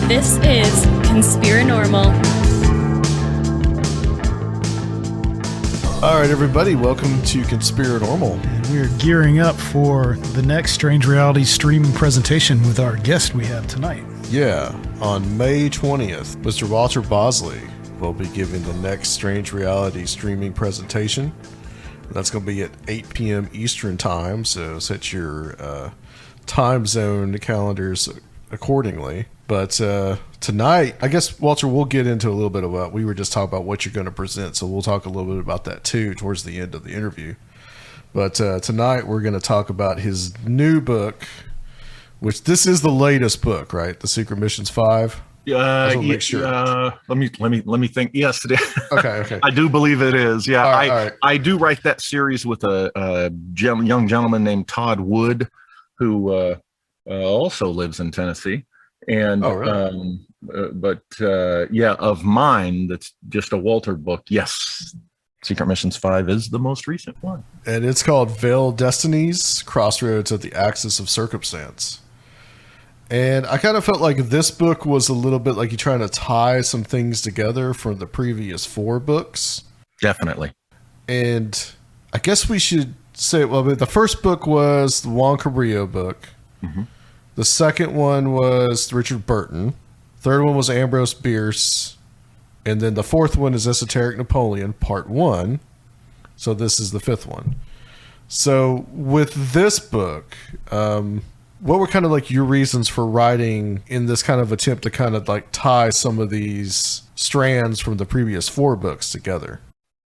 This is Conspirinormal. All right, everybody, welcome to Conspirinormal. And we're gearing up for the next Strange Reality streaming presentation with our guest we have tonight. Yeah, on May 20th, Mr. Walter Bosley will be giving the next Strange Reality streaming presentation. That's going to be at 8 p.m. Eastern Time, so set your time zone calendars accordingly. But tonight, I guess, Walter, we'll get into a little bit of what we were just talking about, what you're going to present, so we'll talk a little bit about that too towards the end of the interview. But tonight we're going to talk about his new book, which this is the latest book, right? The Secret Missions 5. Make sure. Let me think. Yes, it is. Okay. I do believe it is. Yeah, all right. I do write that series with a young gentleman named Todd Wood, who also lives in Tennessee. And really? Of mine, that's just a Walter book. Yes, Secret Missions 5 is the most recent one, and it's called Veiled Destinies: Crossroads at the Axis of Circumstance. And I kind of felt like this book was a little bit like you're trying to tie some things together from the previous 4 books. Definitely. And I guess we should say, well, the first book was the Juan Cabrillo book. Mm-hmm. The second one was Richard Burton. Third one was Ambrose Bierce. And then the fourth one is Esoteric Napoleon, Part 1. So this is the 5th one. So with this book, what were kind of like your reasons for writing in this kind of attempt to kind of like tie some of these strands from the previous 4 books together?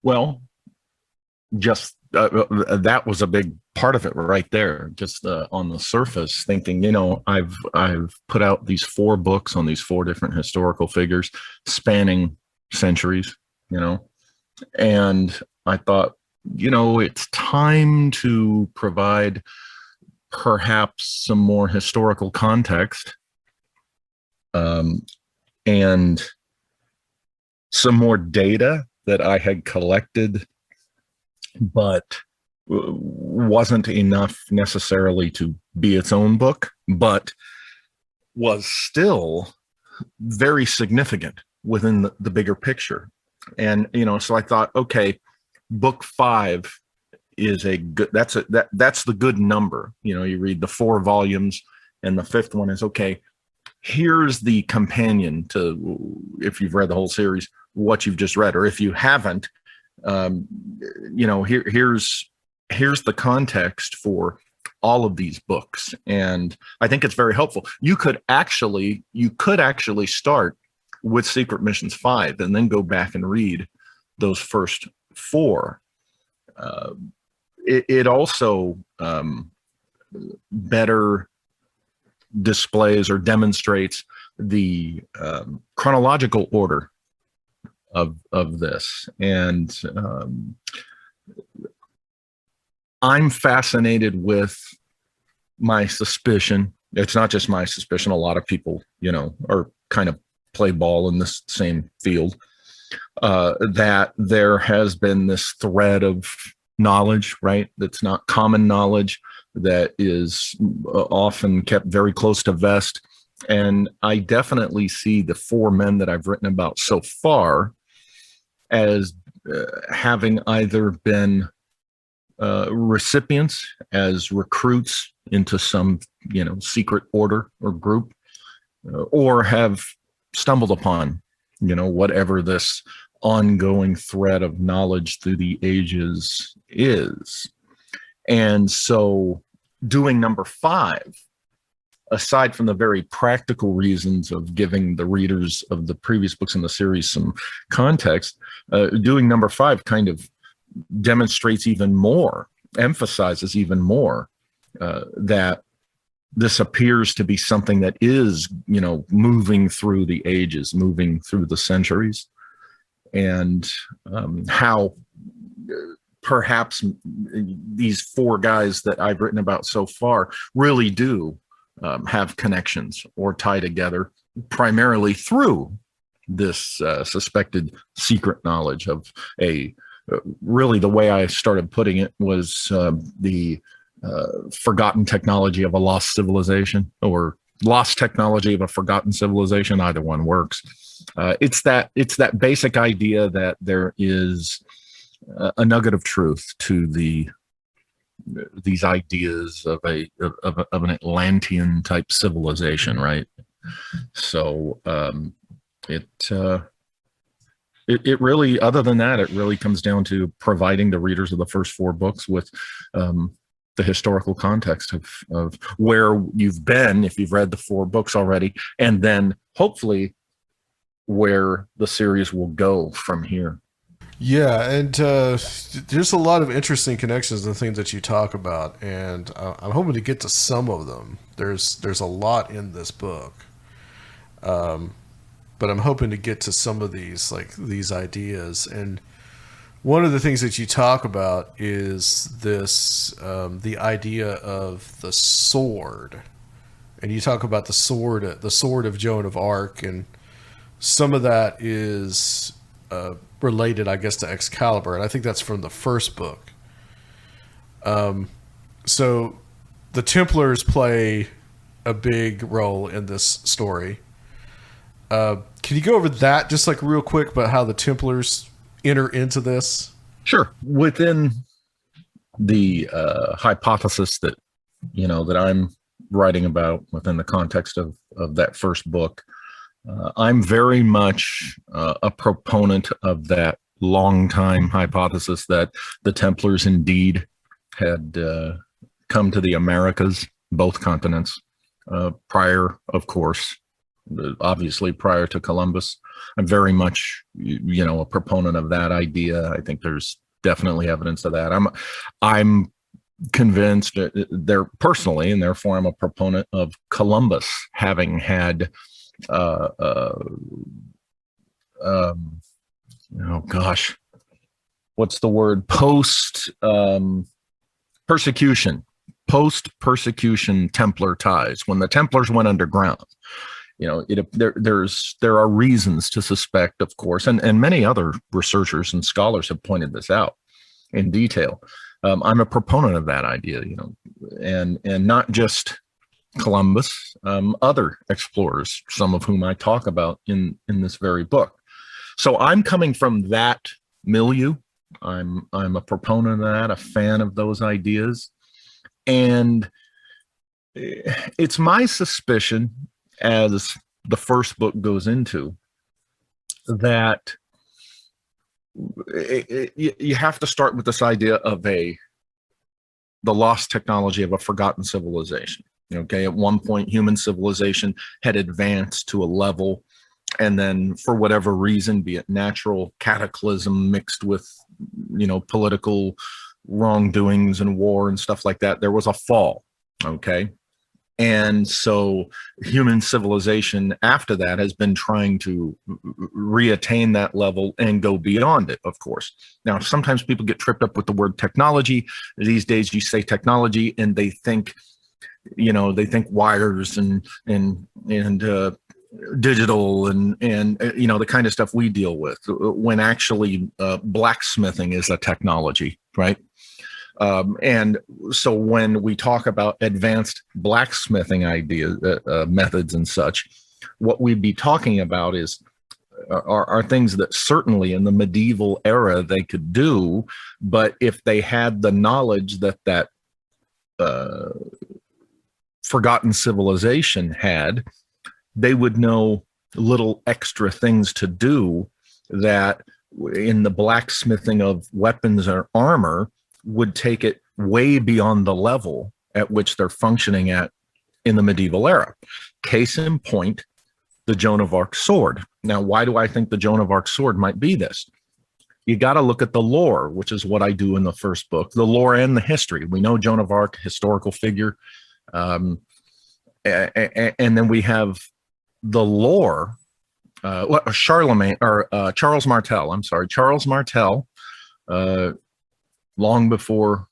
Well, just that was a big part of it right there. Just on the surface, thinking, I've put out these 4 books on these 4 different historical figures spanning centuries, and I thought, it's time to provide perhaps some more historical context, and some more data that I had collected, but wasn't enough necessarily to be its own book, but was still very significant within the bigger picture. And, so I thought, okay, book 5 is a good, that's the good number. You read the 4 volumes, and the 5th one is, okay, here's the companion to, if you've read the whole series, what you've just read, or if you haven't, here's the context for all of these books. And I think it's very helpful. You could actually start with Secret Missions 5 and then go back and read those first 4. It also better displays or demonstrates the chronological order of this. And I'm fascinated with my suspicion. It's not just my suspicion. A lot of people, are kind of play ball in this same field, that there has been this thread of knowledge, right? That's not common knowledge, that is often kept very close to vest. And I definitely see the 4 men that I've written about so far as having either been recipients as recruits into some, secret order or group, or have stumbled upon, whatever this ongoing thread of knowledge through the ages is. And so doing number 5, aside from the very practical reasons of giving the readers of the previous books in the series some context, doing number 5 kind of demonstrates even more, emphasizes even more, that this appears to be something that is, moving through the ages, moving through the centuries, and how perhaps these 4 guys that I've written about so far really do have connections or tie together primarily through this suspected secret knowledge of really the way I started putting it was the forgotten technology of a lost civilization, or lost technology of a forgotten civilization. Either one works. It's that basic idea that there is a nugget of truth to these ideas of an Atlantean type civilization, right? So it really, other than that, it really comes down to providing the readers of the first 4 books with the historical context of where you've been, if you've read the 4 books already, and then hopefully where the series will go from here. Yeah, and there's a lot of interesting connections and things that you talk about, and I'm hoping to get to some of them. There's a lot in this book, but I'm hoping to get to some of these ideas. And one of the things that you talk about is this the idea of the sword, and you talk about the sword of Joan of Arc, and some of that is related, I guess, to Excalibur, and I think that's from the first book. So the Templars play a big role in this story. Can you go over that just like real quick about how the Templars enter into this? Sure. Within the hypothesis that I'm writing about within the context of that first book, I'm very much a proponent of that long-time hypothesis that the Templars indeed had come to the Americas, both continents, prior, of course, obviously prior to Columbus. I'm very much, a proponent of that idea. I think there's definitely evidence of that. I'm convinced there personally, and therefore I'm a proponent of Columbus having had what's the word? Post-persecution Templar ties. When the Templars went underground, there are reasons to suspect, of course, and many other researchers and scholars have pointed this out in detail. I'm a proponent of that idea, and not just Columbus, other explorers, some of whom I talk about in this very book. So I'm coming from that milieu. I'm a proponent of that, a fan of those ideas. And it's my suspicion, as the first book goes into, that you have to start with this idea of the lost technology of a forgotten civilization. Okay, at one point, human civilization had advanced to a level, and then for whatever reason, be it natural cataclysm mixed with, political wrongdoings and war and stuff like that, there was a fall. Okay, and so human civilization after that has been trying to reattain that level and go beyond it, of course. Now, sometimes people get tripped up with the word technology. These days, you say technology, and they think wires and digital and the kind of stuff we deal with, when actually blacksmithing is a technology, right? And so when we talk about advanced blacksmithing ideas, methods and such, what we'd be talking about are things that certainly in the medieval era they could do, but if they had the knowledge that forgotten civilization had, they would know little extra things to do that in the blacksmithing of weapons or armor would take it way beyond the level at which they're functioning at in the medieval era. Case in point, the Joan of Arc sword. Now, why do I think the Joan of Arc sword might be this? You got to look at the lore, which is what I do in the first book, the lore and the history. We know Joan of Arc, historical figure. And then we have the lore, Charles Martel. I'm sorry, Charles Martel, long before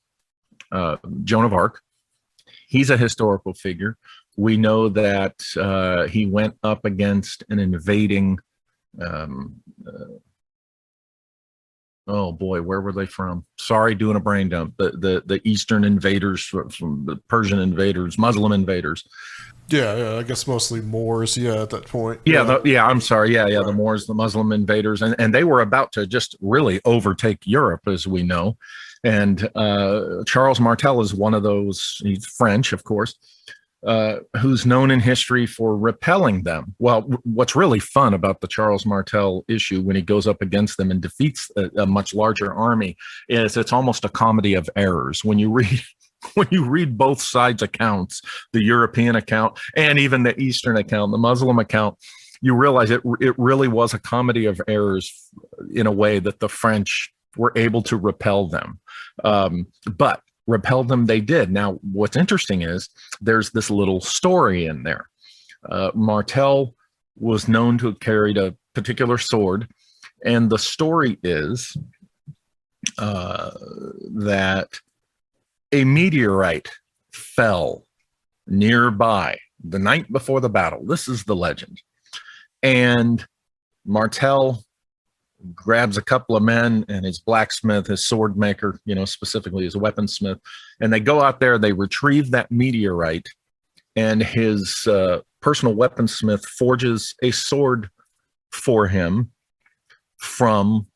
Joan of Arc. He's a historical figure. We know that he went up against an invading Oh boy, where were they from? Sorry, doing a brain dump. The Eastern invaders from the Persian invaders, Muslim invaders. Yeah, I guess mostly Moors. Yeah, at that point. Yeah, I'm sorry. Yeah, Right. the Moors, the Muslim invaders, and they were about to just really overtake Europe, as we know. And Charles Martel is one of those. He's French, of course, who's known in history for repelling them. Well, what's really fun about the Charles Martel issue when he goes up against them and defeats a much larger army is it's almost a comedy of errors. When you read both sides' accounts, the European account and even the Eastern account, the Muslim account, you realize it really was a comedy of errors in a way that the French were able to repel them. But repel them they did. Now, what's interesting is there's this little story in there. Martel was known to have carried a particular sword, and the story is that a meteorite fell nearby the night before the battle. This is the legend. And Martel grabs a couple of men and his blacksmith, his sword maker, specifically his weaponsmith, and they go out there, they retrieve that meteorite, and his personal weaponsmith forges a sword for him from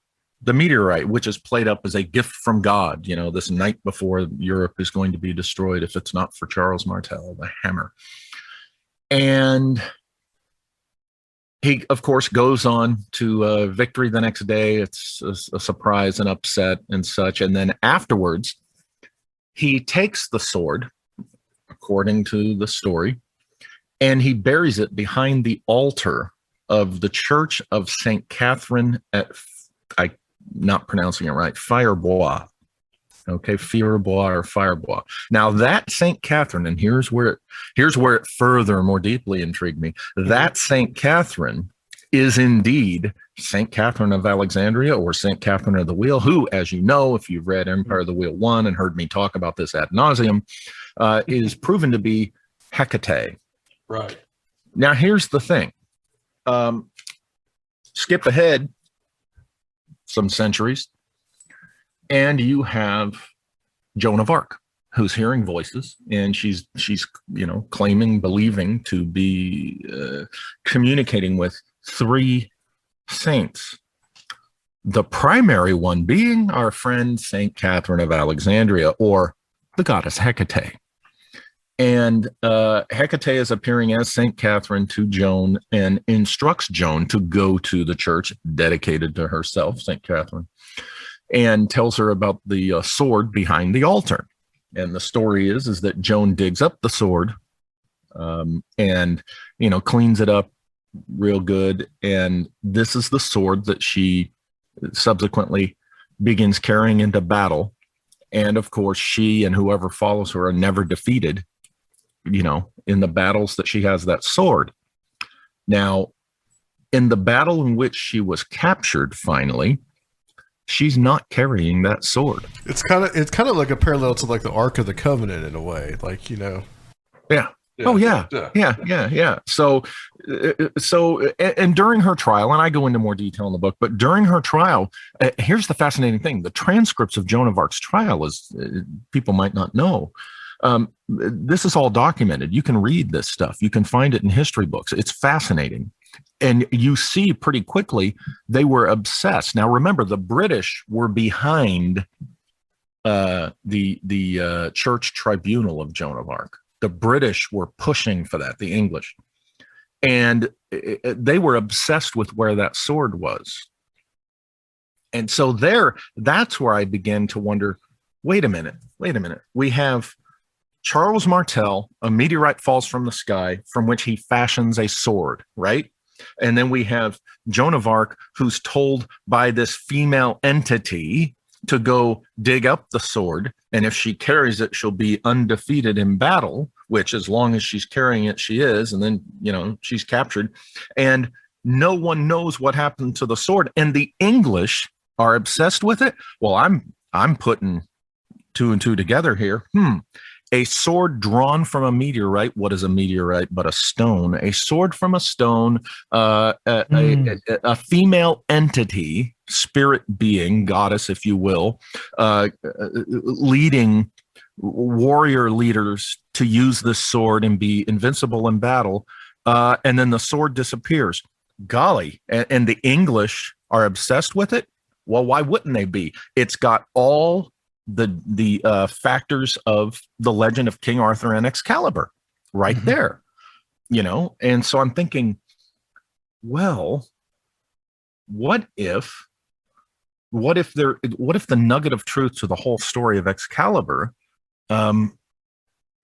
the meteorite, which is played up as a gift from God, this night before Europe is going to be destroyed if it's not for Charles Martel, the hammer. And he, of course, goes on to victory the next day. It's a surprise and upset and such. And then afterwards, he takes the sword, according to the story, and he buries it behind the altar of the Church of St. Catherine at, I'm not pronouncing it right, Firebois. Okay, Firebois or Firebois. Now that St. Catherine, and here's where it further more deeply intrigued me. That St. Catherine is indeed St. Catherine of Alexandria, or St. Catherine of the Wheel, who, as you know, if you've read Empire of the Wheel 1 and heard me talk about this ad nauseum, is proven to be Hecate. Right. Now here's the thing. Skip ahead some centuries, and you have Joan of Arc, who's hearing voices, and she's claiming, believing to be communicating with three saints. The primary one being our friend Saint Catherine of Alexandria, or the goddess Hecate. And Hecate is appearing as Saint Catherine to Joan and instructs Joan to go to the church dedicated to herself, Saint Catherine, and tells her about the sword behind the altar. And the story is that Joan digs up the sword and, cleans it up real good. And this is the sword that she subsequently begins carrying into battle. And of course, she and whoever follows her are never defeated, in the battles that she has that sword. Now, in the battle in which she was captured finally, she's not carrying that sword. It's kind of like a parallel to like the Ark of the Covenant in a way, Yeah. Oh yeah. So and during her trial, and I go into more detail in the book, but during her trial, here's the fascinating thing: the transcripts of Joan of Arc's trial is people might not know. This is all documented. You can read this stuff. You can find it in history books. It's fascinating. And you see pretty quickly they obsessed. Now, remember, the British were behind the church tribunal of Joan of Arc. The British were pushing for that, the English. And they were obsessed with where that sword was. And so that's where I began to wonder, wait a minute. We have Charles Martel, a meteorite falls from the sky from which he fashions a sword, right? And then we have Joan of Arc, who's told by this female entity to go dig up the sword. And if she carries it, she'll be undefeated in battle, which as long as she's carrying it, she is. And then, she's captured. And no one knows what happened to the sword. And the English are obsessed with it. Well, I'm putting two and two together here. A sword drawn from a meteorite. What is a meteorite but a stone? A sword from a stone, a female entity, spirit being, goddess, if you will, leading warrior leaders to use this sword and be invincible in battle. And then the sword disappears. Golly, and the English are obsessed with it. Well, why wouldn't they be? It's got all the factors of the legend of King Arthur and Excalibur right there, and so I'm thinking, well, what if the nugget of truth to the whole story of Excalibur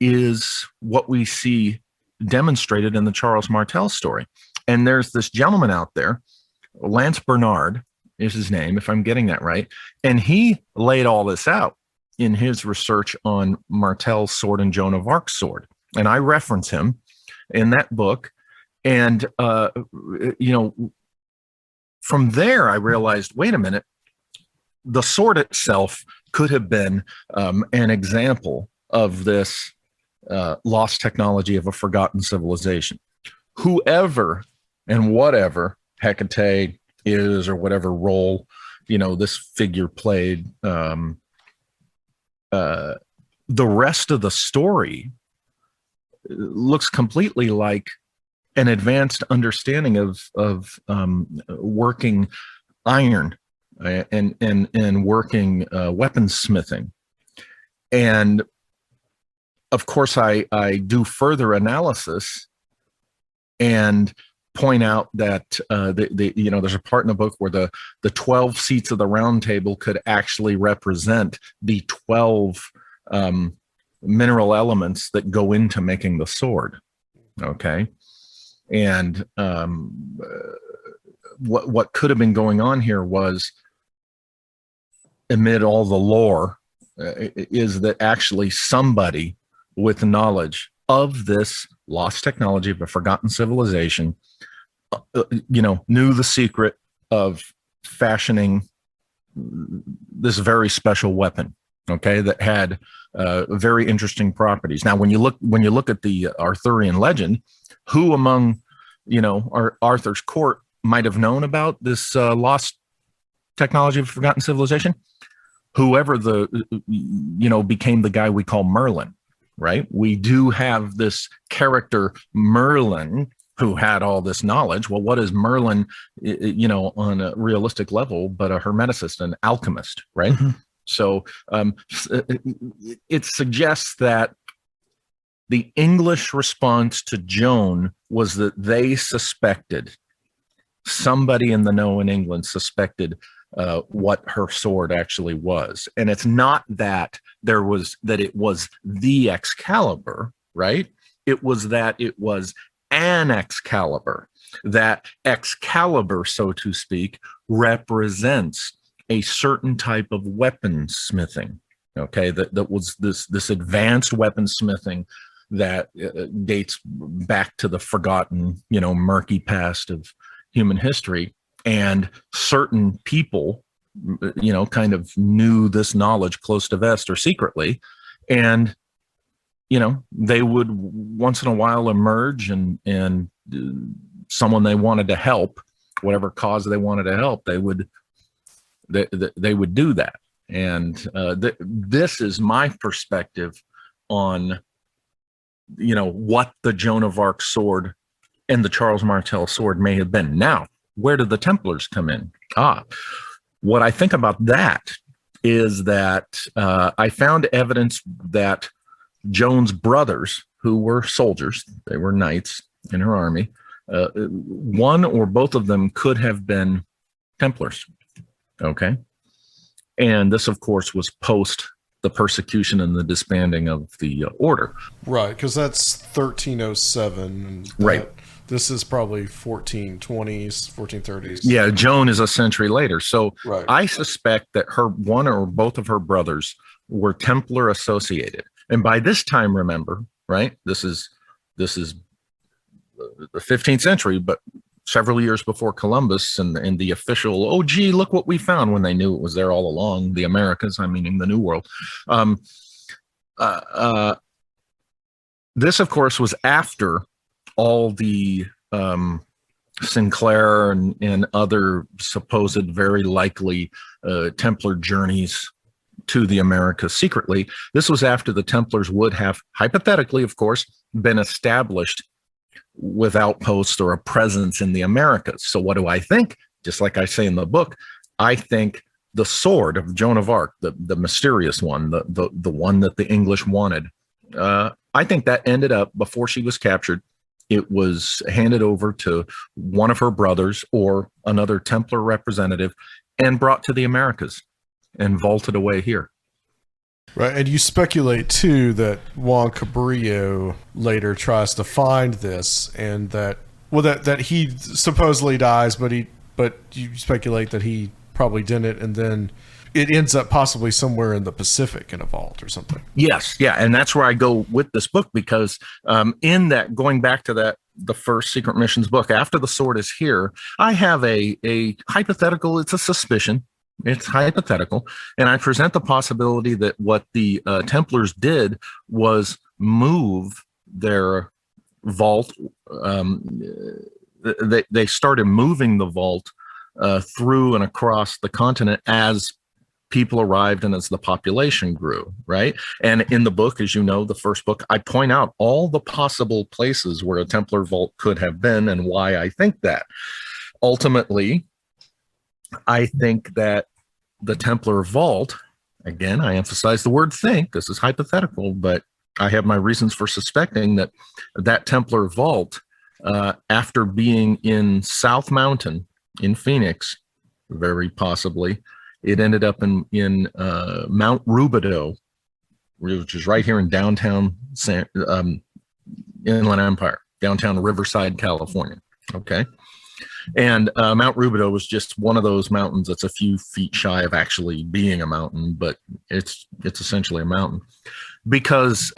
is what we see demonstrated in the Charles Martel story? And there's this gentleman out there, Lance Bernard is his name, if I'm getting that right. And he laid all this out in his research on Martel's sword and Joan of Arc's sword. And I reference him in that book. And, from there, I realized, wait a minute, the sword itself could have been an example of this lost technology of a forgotten civilization. Whoever and whatever Hecate is, or whatever role this figure played, the rest of the story looks completely like an advanced understanding of working iron and working weaponsmithing. And of course, I do further analysis and point out that there's a part in the book where the 12 seats of the round table could actually represent the 12 mineral elements that go into making the sword. Okay. And what could have been going on here was, amid all the lore, is that actually somebody with knowledge of this lost technology of a forgotten civilization knew the secret of fashioning this very special weapon, okay, that had very interesting properties. Now, when you look at the Arthurian legend, who among Arthur's court might have known about this lost technology of forgotten civilization? Whoever became the guy we call Merlin, right? We do have this character Merlin who had all this knowledge. Well, what is Merlin, on a realistic level, but a hermeticist, an alchemist, right? Mm-hmm. So it suggests that the English response to Joan was that they suspected, somebody in the know in England suspected what her sword actually was. And it's not that it was the Excalibur, right? It was that it was an Excalibur. That Excalibur, so to speak, represents a certain type of weaponsmithing. Okay, that was this advanced weaponsmithing that dates back to the forgotten, murky past of human history. And certain people, kind of knew this knowledge close to vest or secretly. And, they would once in a while emerge and someone they wanted to help, whatever cause they wanted to help, they would do that. And this is my perspective on, what the Joan of Arc sword and the Charles Martel sword may have been. Now, where did the Templars come in? What I think about that is that I found evidence that Joan's brothers, who were soldiers, they were knights in her army, one or both of them could have been Templars. Okay. And this, of course, was post the persecution and the disbanding of the order. Right, because that's 1307. Right. This is probably 1420s, 1430s. Yeah, Joan is a century later. So right. I suspect that one or both of her brothers were Templar associated. And by this time, remember, right, this is the 15th century, but several years before Columbus and the official, oh, gee, look what we found, when they knew it was there all along, the Americas, I mean, in the New World. This, of course, was after all the Sinclair and other supposed very likely Templar journeys to the Americas secretly. This was after the Templars would have, hypothetically, of course, been established with outposts or a presence in the Americas. So what do I think? Just like I say in the book, I think the sword of Joan of Arc, the mysterious one, the one that the English wanted, I think that ended up, before she was captured, it was handed over to one of her brothers or another Templar representative and brought to the Americas and vaulted away here. Right, and you speculate too that Juan Cabrillo later tries to find this, and that he supposedly dies, but you speculate that he probably didn't, and then it ends up possibly somewhere in the Pacific in a vault or something. Yes, yeah, and that's where I go with this book, because in that, going back to that, the first Secret Missions book, after the sword is here, I have a hypothetical. It's a suspicion. It's hypothetical, and I present the possibility that what the Templars did was move their vault. They started moving the vault through and across the continent as people arrived and as the population grew, right? And in the book, as you know, the first book, I point out all the possible places where a Templar vault could have been and why I think that. Ultimately, I think that the Templar vault, again, I emphasize the word think, this is hypothetical, but I have my reasons for suspecting that that Templar vault, after being in South Mountain in Phoenix, very possibly, it ended up in Mount Rubidoux, which is right here in downtown Inland Empire, downtown Riverside, California. Okay. And Mount Rubidoux was just one of those mountains that's a few feet shy of actually being a mountain, but it's essentially a mountain, because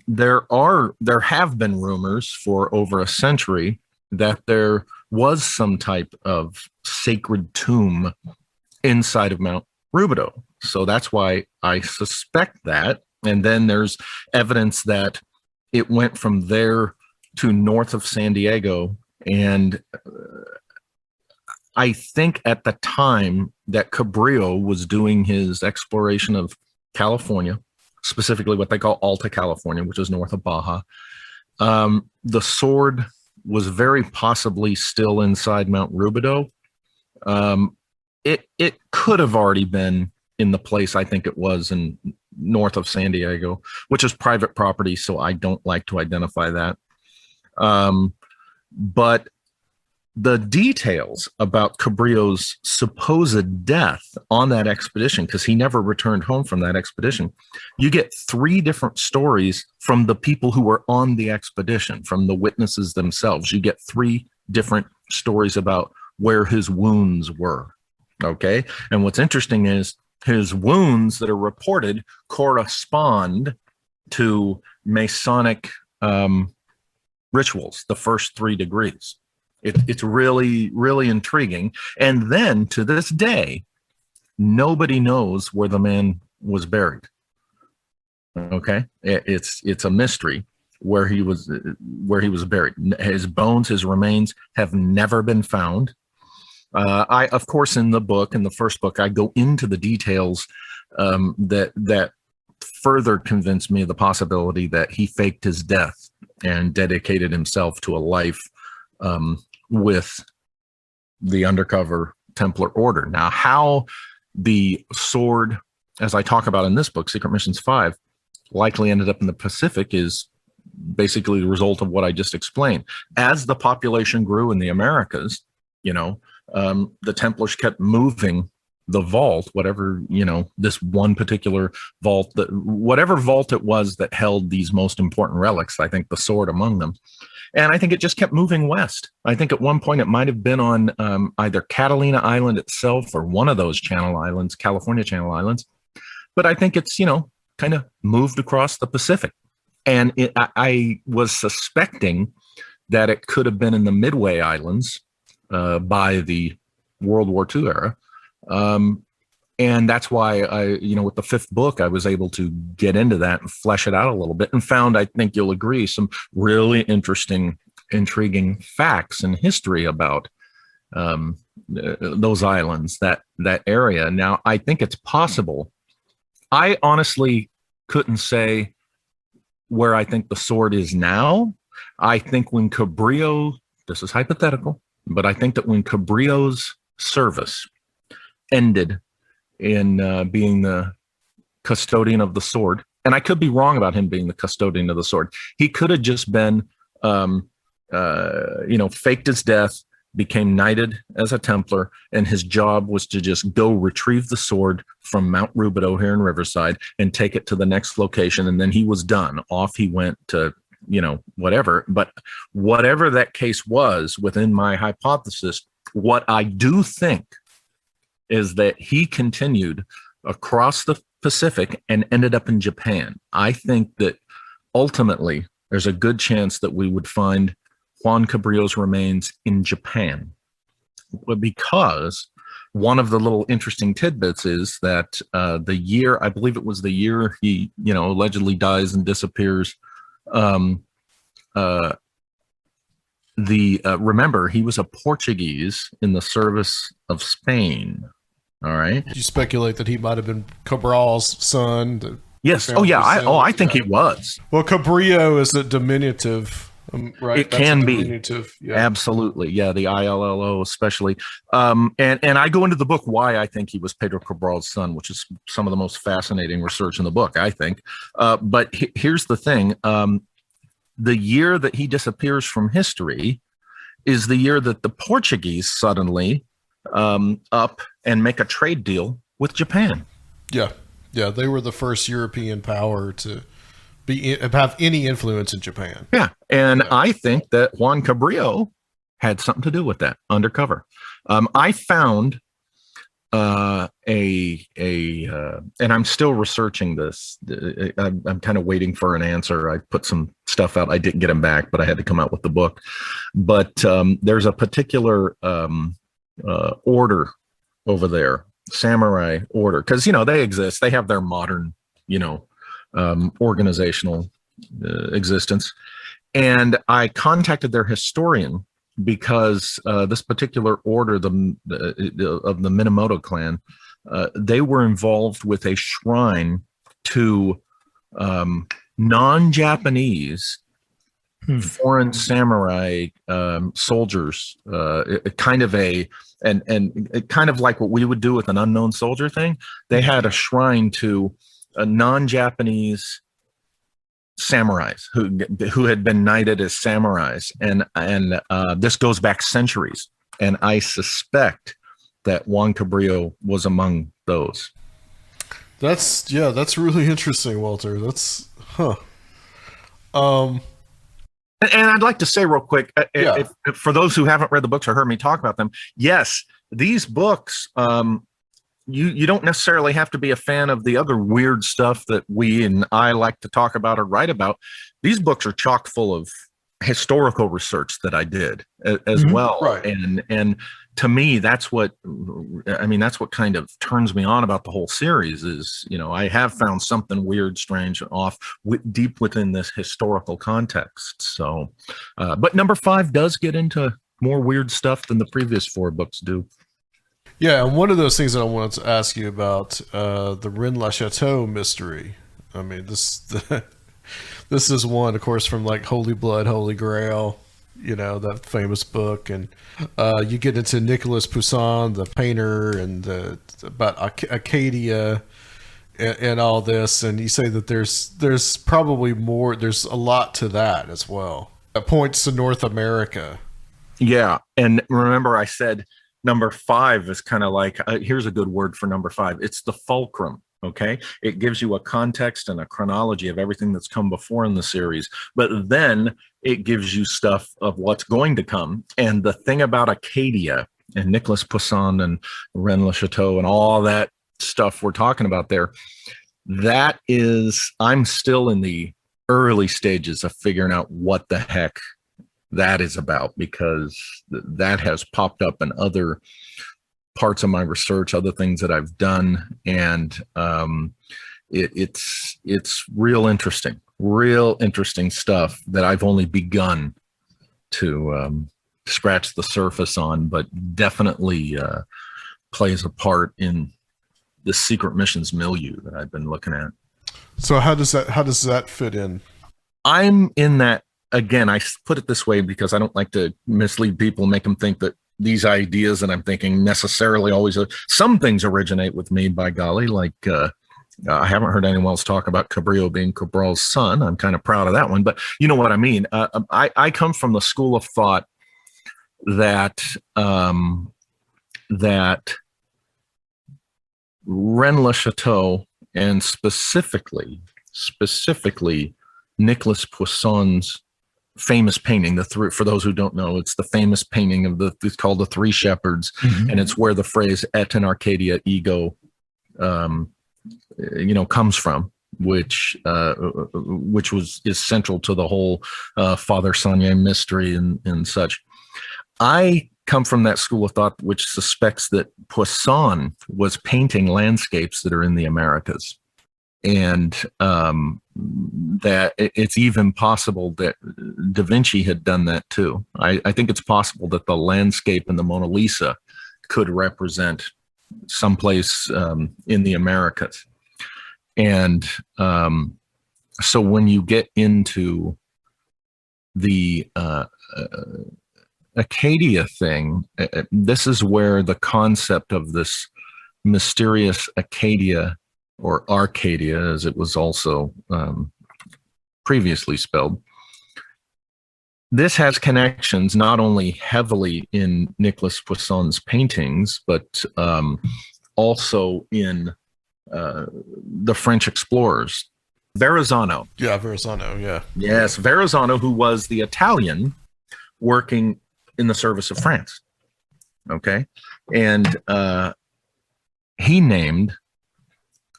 there have been rumors for over a century that there was some type of sacred tomb inside of Mount Rubidoux. So that's why I suspect that. And then there's evidence that it went from there to north of San Diego. And I think at the time that Cabrillo was doing his exploration of California, specifically what they call Alta California, which is north of Baja, the sword was very possibly still inside Mount Rubidoux. It could have already been in the place I think it was in north of San Diego, which is private property, so I don't like to identify that. But the details about Cabrillo's supposed death on that expedition, because he never returned home from that expedition, you get 3 different stories from the people who were on the expedition, from the witnesses themselves. You get 3 different stories about where his wounds were. Okay. And what's interesting is his wounds that are reported correspond to Masonic rituals, the first 3 degrees. It's really, really intriguing. And then to this day, nobody knows where the man was buried. Okay. It's a mystery where he was buried. His bones, his remains have never been found. I, of course, in the book, in the first book, I go into the details that further convince me of the possibility that he faked his death and dedicated himself to a life with the undercover Templar order. Now, how the sword, as I talk about in this book, Secret Missions 5, likely ended up in the Pacific is basically the result of what I just explained. As the population grew in the Americas, the Templars kept moving the vault, whatever, this one particular vault, whatever vault it was that held these most important relics, I think the sword among them. And I think it just kept moving west. I think at one point it might have been on either Catalina Island itself or one of those Channel Islands, California Channel Islands. But I think it's, kind of moved across the Pacific. And I was suspecting that it could have been in the Midway Islands by the World War II era. And that's why with the fifth book, I was able to get into that and flesh it out a little bit and found, I think you'll agree, some really interesting, intriguing facts and history about those islands, that area. Now, I think it's possible. I honestly couldn't say where I think the sword is now. I think when Cabrillo, this is hypothetical, but I think that when Cabrillo's service ended in being the custodian of the sword, and I could be wrong about him being the custodian of the sword. He could have just been, faked his death, became knighted as a Templar, and his job was to just go retrieve the sword from Mount Rubidoux here in Riverside and take it to the next location, and then he was done. Off he went to, whatever. But whatever that case was within my hypothesis, what I do think is that he continued across the Pacific and ended up in Japan. I think that ultimately there's a good chance that we would find Juan Cabrillo's remains in Japan, because one of the little interesting tidbits is that the year, I believe it was the year he, allegedly dies and disappears. Remember, he was a Portuguese in the service of Spain. All right. You speculate that he might have been Cabral's son. Yes. Oh, yeah. I think he was. Well, Cabrillo is a diminutive, right? It can be. Yeah. Absolutely. Yeah. The ILLO especially. And I go into the book why I think he was Pedro Cabral's son, which is some of the most fascinating research in the book, I think. But here's the thing. The year that he disappears from history is the year that the Portuguese suddenly up and make a trade deal with Japan. Yeah. They were the first European power to have any influence in Japan. Yeah. And I think that Juan Cabrillo had something to do with that undercover. I found and I'm still researching this. I'm kind of waiting for an answer. I put some stuff out. I didn't get them back, but I had to come out with the book. But there's a particular order over there, samurai order, because they exist. They have their modern, organizational existence. And I contacted their historian because this particular order, of the Minamoto clan, they were involved with a shrine to non-Japanese foreign samurai soldiers, kind of like what we would do with an unknown soldier thing. They had a shrine to non-Japanese samurais who had been knighted as samurais, and this goes back centuries, and I suspect that Juan Cabrillo was among those. That's really interesting, Walter. That's And I'd like to say real quick, if for those who haven't read the books or heard me talk about them, yes, these books, you don't necessarily have to be a fan of the other weird stuff that we and I like to talk about or write about. These books are chock full of historical research that I did as well. Right. And to me, that's what kind of turns me on about the whole series is, I have found something weird, strange, off deep within this historical context. So, but number 5 does get into more weird stuff than the previous 4 books do. Yeah, and one of those things that I wanted to ask you about, the Rennes-le-Chateau mystery. I mean, this is one, of course, from like Holy Blood, Holy Grail, that famous book, and you get into Nicolas Poussin, the painter, and about Acadia, and all this, and you say that there's probably more. There's a lot to that as well. That points to North America. Yeah, and remember, I said number 5 is kind of like here's a good word for number 5. It's the fulcrum. Okay, it gives you a context and a chronology of everything that's come before in the series, but then it gives you stuff of what's going to come. And the thing about Acadia and Nicolas Poussin and Rennes-le-Chateau and all that stuff we're talking about there, that is, I'm still in the early stages of figuring out what the heck that is about, because that has popped up in other parts of my research, other things that I've done, and it's real interesting stuff that I've only begun to scratch the surface on, but definitely plays a part in the secret missions milieu that I've been looking at. So how does that fit in? I'm in that, again, I put it this way because I don't like to mislead people, make them think that these ideas that I'm thinking necessarily always, some things originate with me, by golly, like I haven't heard anyone else talk about Cabrillo being Cabral's son. I'm kind of proud of that one, but you know what I mean. I come from the school of thought that that Rennes-le-Château, and specifically Nicolas Poisson's famous painting, for those who don't know, it's the famous painting of it's called The Three Shepherds, and it's where the phrase "Et in Arcadia ego," comes from, which is central to the whole Father Sanier mystery and such. I come from that school of thought which suspects that Poussin was painting landscapes that are in the Americas, and that it's even possible that Da Vinci had done that too. I think it's possible that the landscape in the Mona Lisa could represent someplace in the Americas. And so when you get into the Acadia thing, this is where the concept of this mysterious Acadia, or Arcadia as it was also previously spelled, this has connections not only heavily in Nicolas Poisson's paintings, but also in the French explorers. Verrazzano. Yeah, Verrazzano, yeah. Yes, Verrazzano, who was the Italian working in the service of France. Okay. And he named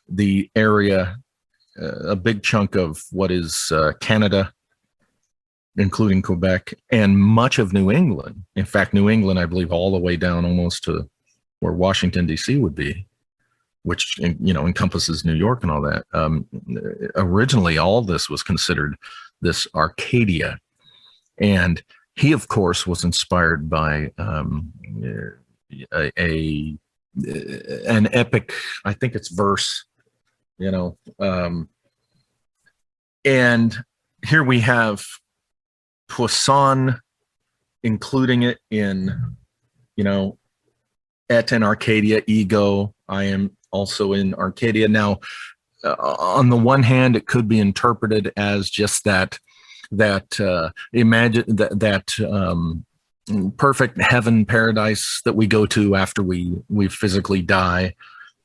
the area, a big chunk of what is Canada, including Quebec, and much of New England. In fact, New England, I believe, all the way down almost to where Washington, D.C. would be, which, encompasses New York and all that. Originally, all this was considered this Arcadia. And he, of course, was inspired by an epic, I think it's verse, and here we have Poussin including it in, et in Arcadia ego. I am also in Arcadia. Now, on the one hand, it could be interpreted as just that imagine that perfect heaven, paradise that we go to after we physically die.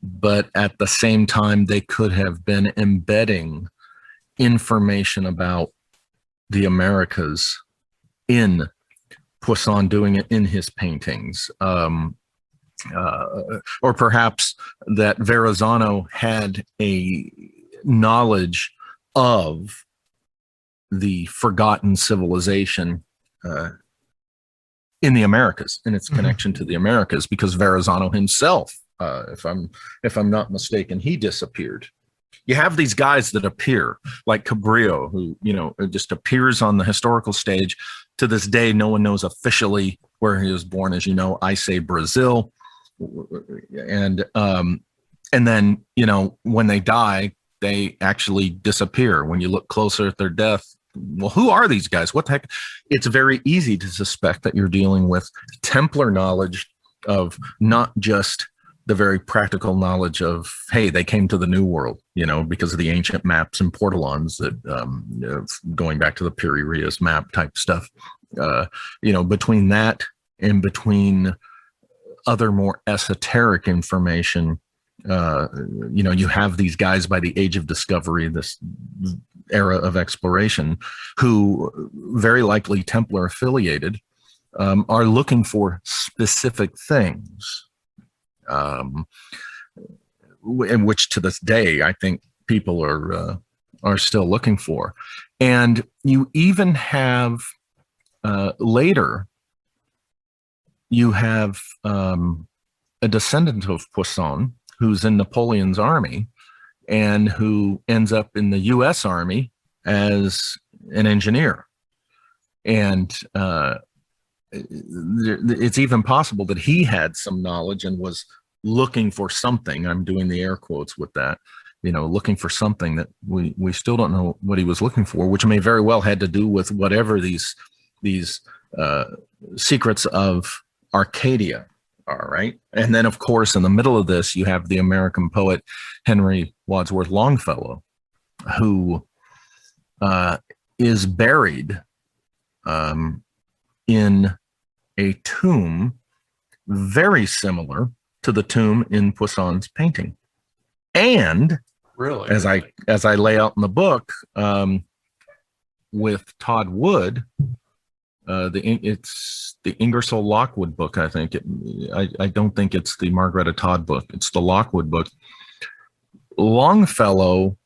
But at the same time, they could have been embedding information about the Americas in Poussin, doing it in his paintings. Or perhaps that Verrazzano had a knowledge of the forgotten civilization in the Americas, and its connection to the Americas, because Verrazzano himself, if I'm not mistaken, he disappeared. You have these guys that appear, like Cabrillo, who just appears on the historical stage. To this day, no one knows officially where he was born. As you know, I say Brazil, and then when they die, they actually disappear. When you look closer at their death, well, who are these guys? What the heck? It's very easy to suspect that you're dealing with Templar knowledge of not just the very practical knowledge of, hey, they came to the New World, because of the ancient maps and portolans that, going back to the Piri-Reis map type stuff, between that and between other more esoteric information, you have these guys by the age of discovery, this era of exploration, who very likely Templar affiliated, are looking for specific things, in which to this day I think people are still looking for. And you even have later, you have a descendant of Poisson who's in Napoleon's army and who ends up in the U.S. Army as an engineer. And it's even possible that he had some knowledge and was looking for something. I'm doing the air quotes with that, looking for something that we still don't know what he was looking for, which may very well had to do with whatever these secrets of Acadia are, right? And then, of course, in the middle of this, you have the American poet Henry Wadsworth Longfellow, who is buried in a tomb very similar to the tomb in Poisson's painting. And Really, as I lay out in the book, with Todd Wood, it's the Ingersoll Lockwood book. I think I don't think it's the Margaretta Todd book. It's the Lockwood book. Longfellow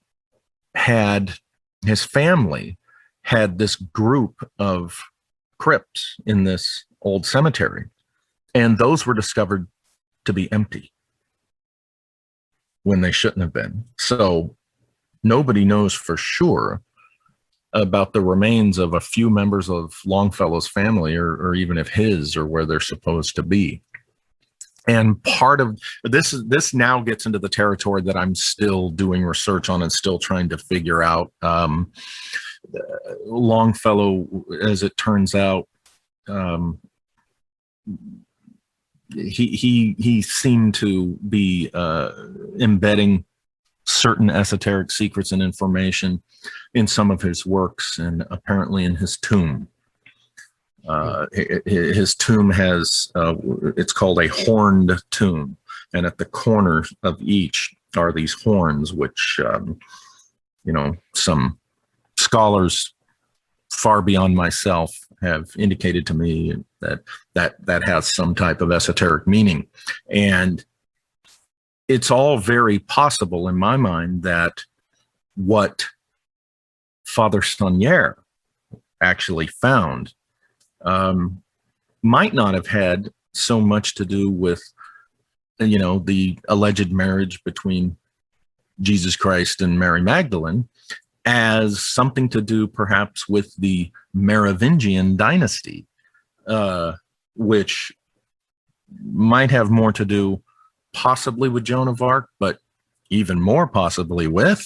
his family had this group of crypts in this old cemetery, and those were discovered to be empty when they shouldn't have been. So nobody knows for sure about the remains of a few members of Longfellow's family, or even if his, or where they're supposed to be. And part of this now gets into the territory that I'm still doing research on and still trying to figure out. Longfellow, as it turns out, he seemed to be embedding certain esoteric secrets and information in some of his works, and apparently in his tomb. His tomb has, it's called a horned tomb, and at the corner of each are these horns, which, some scholars far beyond myself have indicated to me that has some type of esoteric meaning. And it's all very possible in my mind that what Father Saunière actually found might not have had so much to do with, the alleged marriage between Jesus Christ and Mary Magdalene, as something to do perhaps with the Merovingian dynasty, which might have more to do possibly with Joan of Arc, but even more possibly with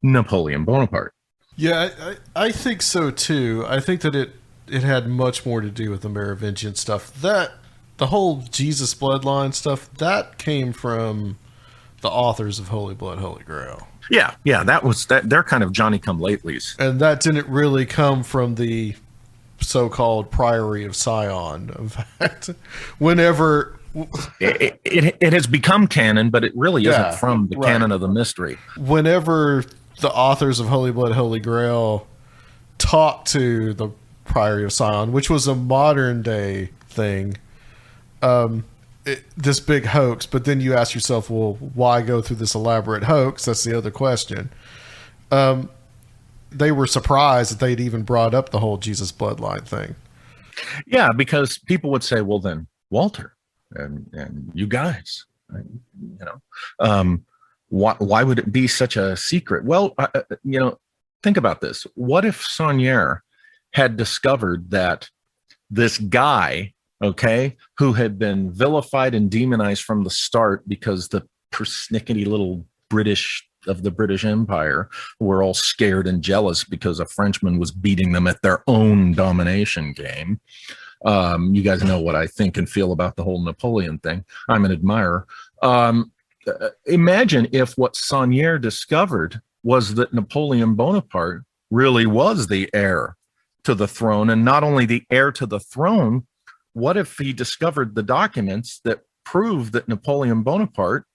Napoleon Bonaparte. Yeah, I think so too. I think that it had much more to do with the Merovingian stuff. That the whole Jesus bloodline stuff, that came from the authors of Holy Blood, Holy Grail. Yeah, they're kind of Johnny-come-latelys. And that didn't really come from the so-called Priory of Sion. In fact, whenever it has become canon, but it really isn't from the canon of the mystery. Whenever the authors of Holy Blood, Holy Grail talked to the Priory of Sion, which was a modern day thing, this big hoax, but then you ask yourself, well, why go through this elaborate hoax? That's the other question. They were surprised that they'd even brought up the whole Jesus bloodline thing. Yeah, because people would say, well, then Walter and you guys, why would it be such a secret? Well, think about this. What if Saunière had discovered that this guy, who had been vilified and demonized from the start because the persnickety little British of the British Empire were all scared and jealous because a Frenchman was beating them at their own domination game. You guys know what I think and feel about the whole Napoleon thing. I'm an admirer. Imagine if what Saunière discovered was that Napoleon Bonaparte really was the heir to the throne, and not only the heir to the throne, what if he discovered the documents that prove that Napoleon Bonaparte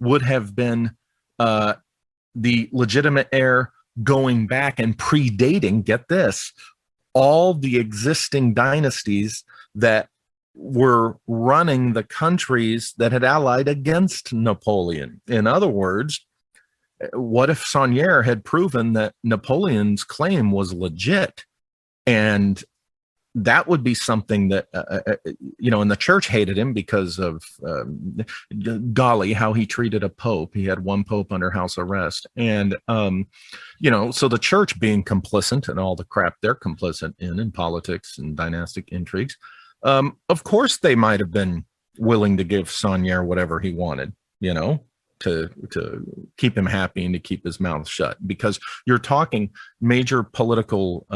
would have been the legitimate heir going back and predating, get this, all the existing dynasties that were running the countries that had allied against Napoleon? In other words, what if Saunière had proven that Napoleon's claim was legit, and that would be something that, and the church hated him because of, golly, how he treated a pope. He had one pope under house arrest. And, so the church being complicit in all the crap they're complicit in politics and dynastic intrigues, of course they might have been willing to give Saunier whatever he wanted, to keep him happy and to keep his mouth shut, because you're talking major political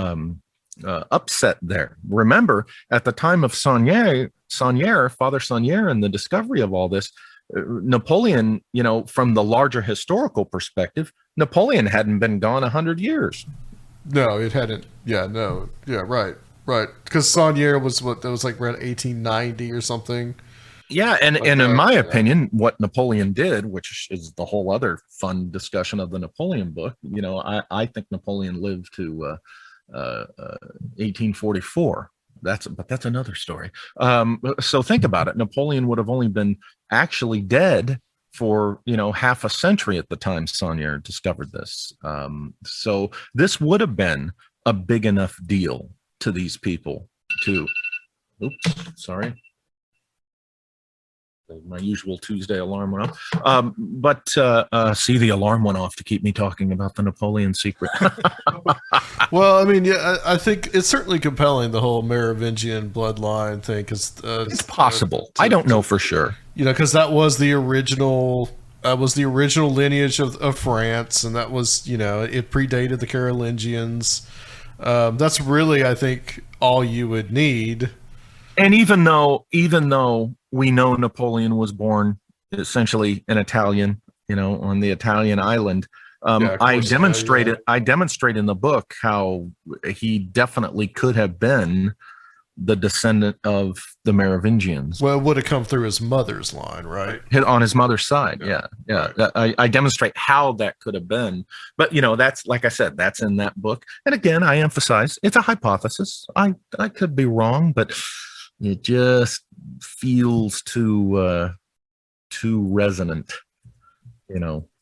upset there. Remember, at the time of Father Saunier, and the discovery of all this, Napoleon, from the larger historical perspective, Napoleon hadn't been gone 100 years. No, it hadn't. Yeah, no. Yeah, right. Because Saunier was like around 1890 or something. Yeah, and in my opinion, what Napoleon did, which is the whole other fun discussion of the Napoleon book, I think Napoleon lived to 1844. But that's another story. So think about it. Napoleon would have only been actually dead for half a century at the time Saunier discovered this. So this would have been a big enough deal to these people to. Oops, sorry. My usual Tuesday alarm went off. But see, the alarm went off to keep me talking about the Napoleon secret. Well, I mean, yeah, I think it's certainly compelling, the whole Merovingian bloodline thing, because it's possible. I don't know for sure. Because that was the original. Lineage of France, and that was, it predated the Carolingians. That's really, I think, all you would need. And even though we know Napoleon was born essentially an Italian, on the Italian island, I demonstrate in the book how he definitely could have been the descendant of the Merovingians. Well, it would have come through his mother's line, right? On his mother's side, yeah. Right. I demonstrate how that could have been. But, that's, like I said, that's in that book. And again, I emphasize, it's a hypothesis. I could be wrong, but it just feels too resonant,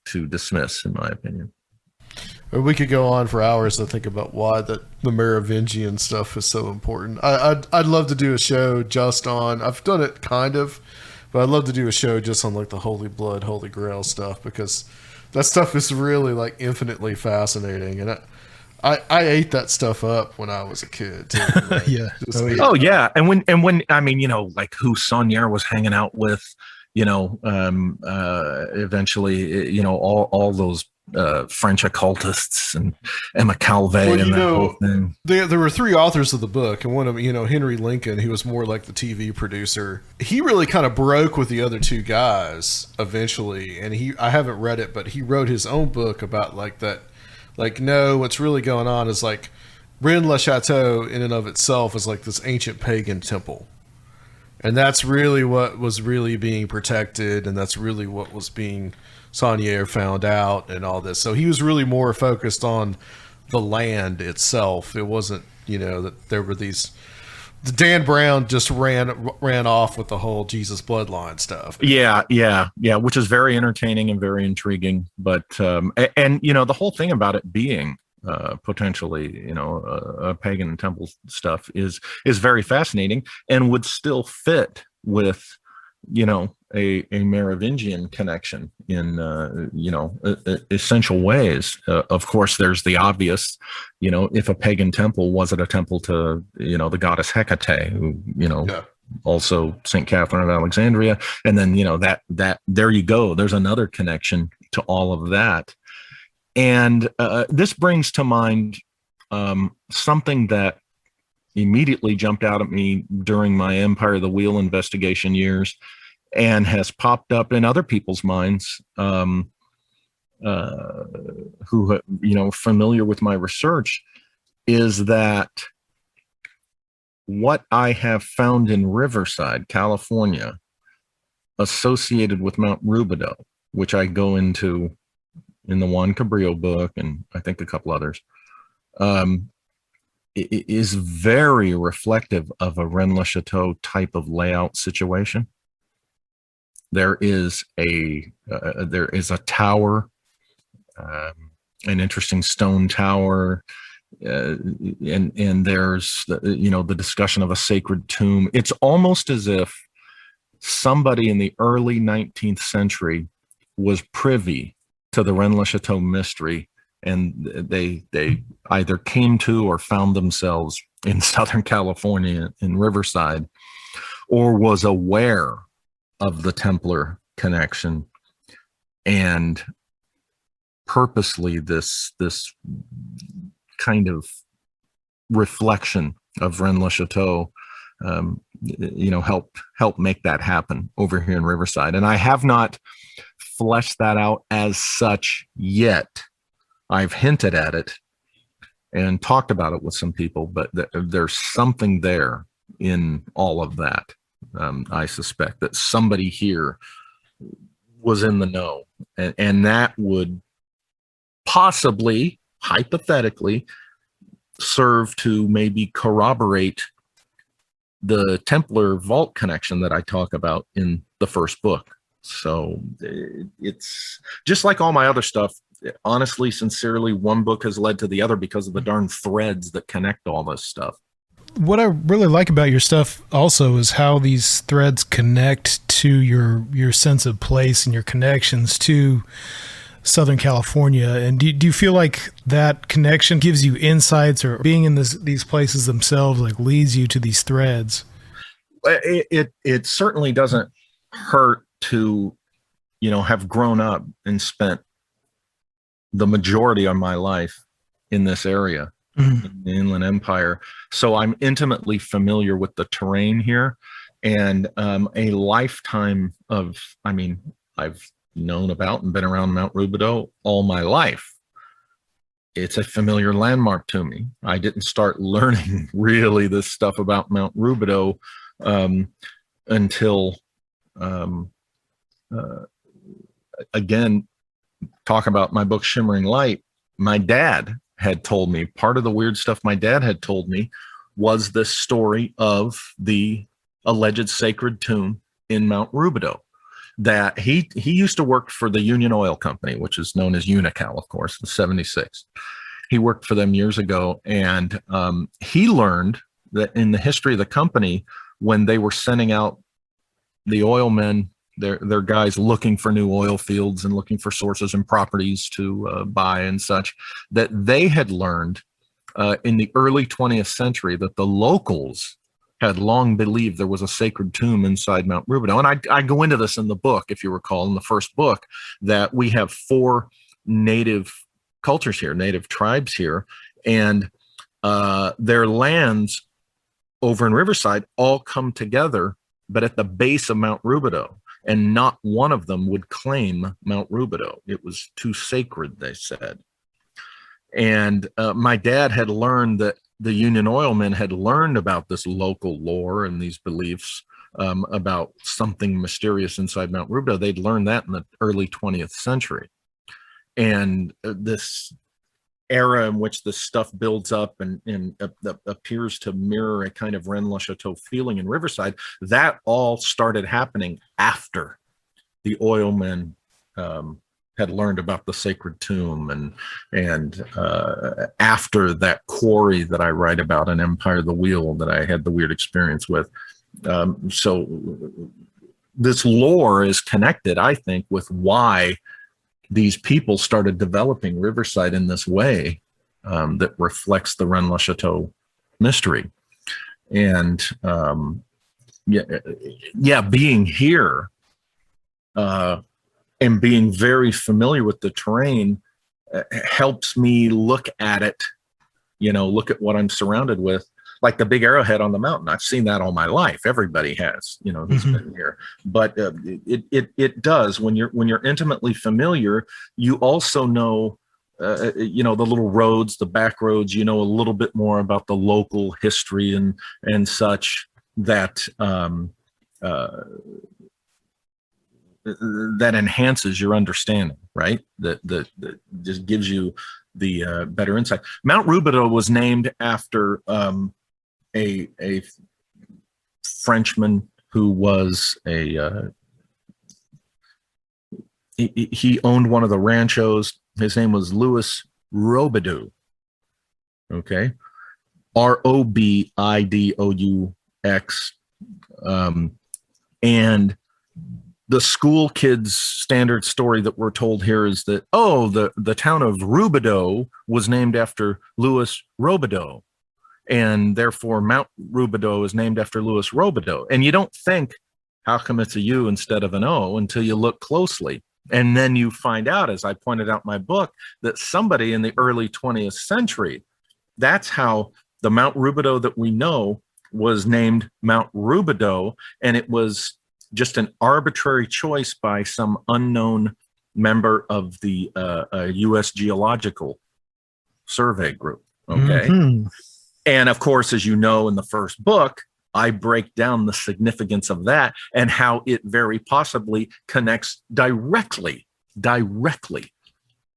to dismiss, in my opinion. We could go on for hours to think about why the Merovingian stuff is so important. I'd love to do a show just on. I've done it kind of, but I'd love to do a show just on like the Holy Blood, Holy Grail stuff, because that stuff is really like infinitely fascinating, and I ate that stuff up when I was a kid too. Like, yeah. Yeah. And when I mean, like who Saunier was hanging out with, eventually, all those French occultists and Emma Calvé and that whole thing. There were three authors of the book, and one of them, Henry Lincoln, he was more like the TV producer. He really kind of broke with the other two guys eventually, and I haven't read it, but he wrote his own book about like that. Like, no, what's really going on is like Rennes-le-Chateau in and of itself is like this ancient pagan temple. And that's really what was really being protected, and that's really what was being Saunier found out and all this. So he was really more focused on the land itself. It wasn't, that there were these. Dan Brown just ran off with the whole Jesus bloodline stuff. Yeah, which is very entertaining and very intriguing. But and the whole thing about it being potentially, a pagan temple stuff is very fascinating, and would still fit with, a Merovingian connection in, essential ways. Of course, there's the obvious, if a pagan temple, was it a temple to, the goddess Hecate, who, also St. Catherine of Alexandria. And then, that there you go. There's another connection to all of that. And this brings to mind something that immediately jumped out at me during my Empire of the Wheel investigation years, and has popped up in other people's minds who familiar with my research, is that what I have found in Riverside, California, associated with Mount Rubidoux, which I go into in the Juan Cabrillo book, and I think a couple others, is very reflective of a Rennes-le-Chateau type of layout situation. There is a tower, an interesting stone tower, and there's the discussion of a sacred tomb. It's almost as if somebody in the early 19th century was privy to the Rennes-le-Chateau mystery, and they either came to or found themselves in Southern California in Riverside, or was aware of the Templar connection, and purposely this kind of reflection of Rennes-le-Chateau help make that happen over here in Riverside. And I have not fleshed that out as such yet. I've hinted at it and talked about it with some people, but there's something there in all of that. I suspect that somebody here was in the know, and that would possibly, hypothetically, serve to maybe corroborate the Templar vault connection that I talk about in the first book. So it's just like all my other stuff. Honestly, sincerely, one book has led to the other because of the darn threads that connect all this stuff. What I really like about your stuff also is how these threads connect to your sense of place and your connections to Southern California. And do you feel like that connection gives you insights, or being in these places themselves like leads you to these threads? It certainly doesn't hurt to, have grown up and spent the majority of my life in this area, in the Inland Empire. So I'm intimately familiar with the terrain here, and a lifetime of, I've known about and been around Mount Rubidoux all my life. It's a familiar landmark to me. I didn't start learning really this stuff about Mount Rubidoux until, again, talk about my book, Shimmering Light. My dad had told me, part of the weird stuff my dad had told me was this story of the alleged sacred tomb in Mount Rubidoux. That he used to work for the Union Oil Company, which is known as Unocal, of course, the 76. He worked for them years ago, and he learned that in the history of the company, when they were sending out the oil men, their guys looking for new oil fields and looking for sources and properties to buy and such, that they had learned in the early 20th century that the locals had long believed there was a sacred tomb inside Mount Rubidoux. And I go into this in the book, if you recall, in the first book, that we have 4 native cultures here, native tribes here, and their lands over in Riverside all come together, but at the base of Mount Rubidoux, and not one of them would claim Mount Rubidoux. It was too sacred, they said. And my dad had learned that the Union Oil men had learned about this local lore and these beliefs about something mysterious inside Mount Rubidoux. They'd learned that in the early 20th century. And this era in which this stuff builds up and appears to mirror a kind of Rennes-le-Chateau feeling in Riverside, that all started happening after the oil men had learned about the sacred tomb, and after that quarry that I write about in Empire of the Wheel that I had the weird experience with. So this lore is connected, I think, with why these people started developing Riverside in this way that reflects the Rennes-le-Chateau mystery. And being here and being very familiar with the terrain helps me look at it, look at what I'm surrounded with, like the big arrowhead on the mountain. I've seen that all my life. Everybody has, who's been here. But it does, when you're intimately familiar, you also know, the little roads, the back roads, a little bit more about the local history and such that that enhances your understanding, right? That just gives you the better insight. Mount Rubidoux was named after a Frenchman who was he owned one of the ranchos. His name was Louis Robidoux, Okay. Robidoux. And the school kids' standard story that we're told here is that, the town of Rubidoux was named after Louis Robideau, and therefore Mount Rubidoux is named after Louis Robideau. And you don't think, how come it's a U instead of an O, until you look closely. And then you find out, as I pointed out in my book, that somebody in the early 20th century, that's how the Mount Rubidoux that we know was named Mount Rubidoux, and it was just an arbitrary choice by some unknown member of the U.S. Geological Survey Group. Okay. Mhm. And of course, as you know, in the first book, I break down the significance of that and how it very possibly connects directly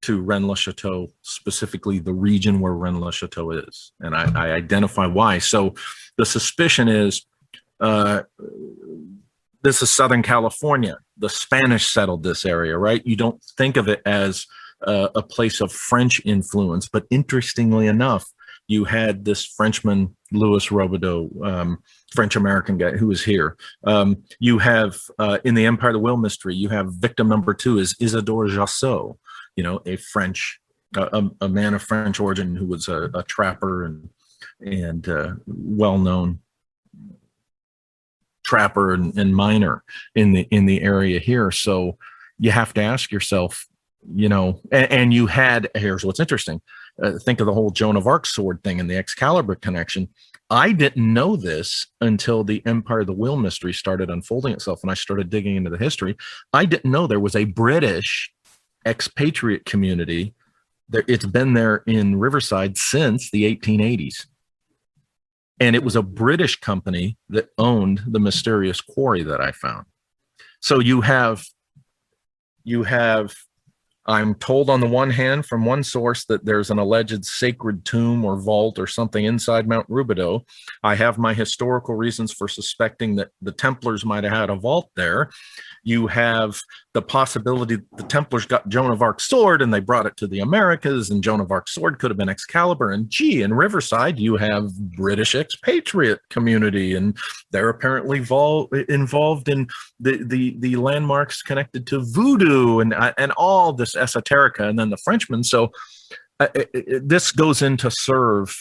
to Rennes-le-Château, specifically the region where Rennes-le-Château is. And I identify why. So the suspicion is this is Southern California. The Spanish settled this area, right? You don't think of it as a place of French influence, but interestingly enough, you had this Frenchman, Louis Robideau, French-American guy who was here. You have, in the Empire of the Will mystery, you have victim number 2 is Isidore Jassot, a French, a man of French origin who was a trapper and well-known trapper and miner in the area here. So you have to ask yourself, and you had, here's what's interesting. Think of the whole Joan of Arc sword thing and the Excalibur connection. I didn't know this until the Empire of the Will mystery started unfolding itself, and I started digging into the history. I didn't know there was a British expatriate community. It's been there in Riverside since the 1880s. And it was a British company that owned the mysterious quarry that I found. So you have, I'm told on the one hand from one source that there's an alleged sacred tomb or vault or something inside Mount Rubidoux. I have my historical reasons for suspecting that the Templars might have had a vault there. You have the possibility that the Templars got Joan of Arc's sword and they brought it to the Americas, and Joan of Arc's sword could have been Excalibur. And in Riverside, you have British expatriate community, and they're apparently involved in the landmarks connected to voodoo and all this esoterica, and then the Frenchmen. So this goes in to serve,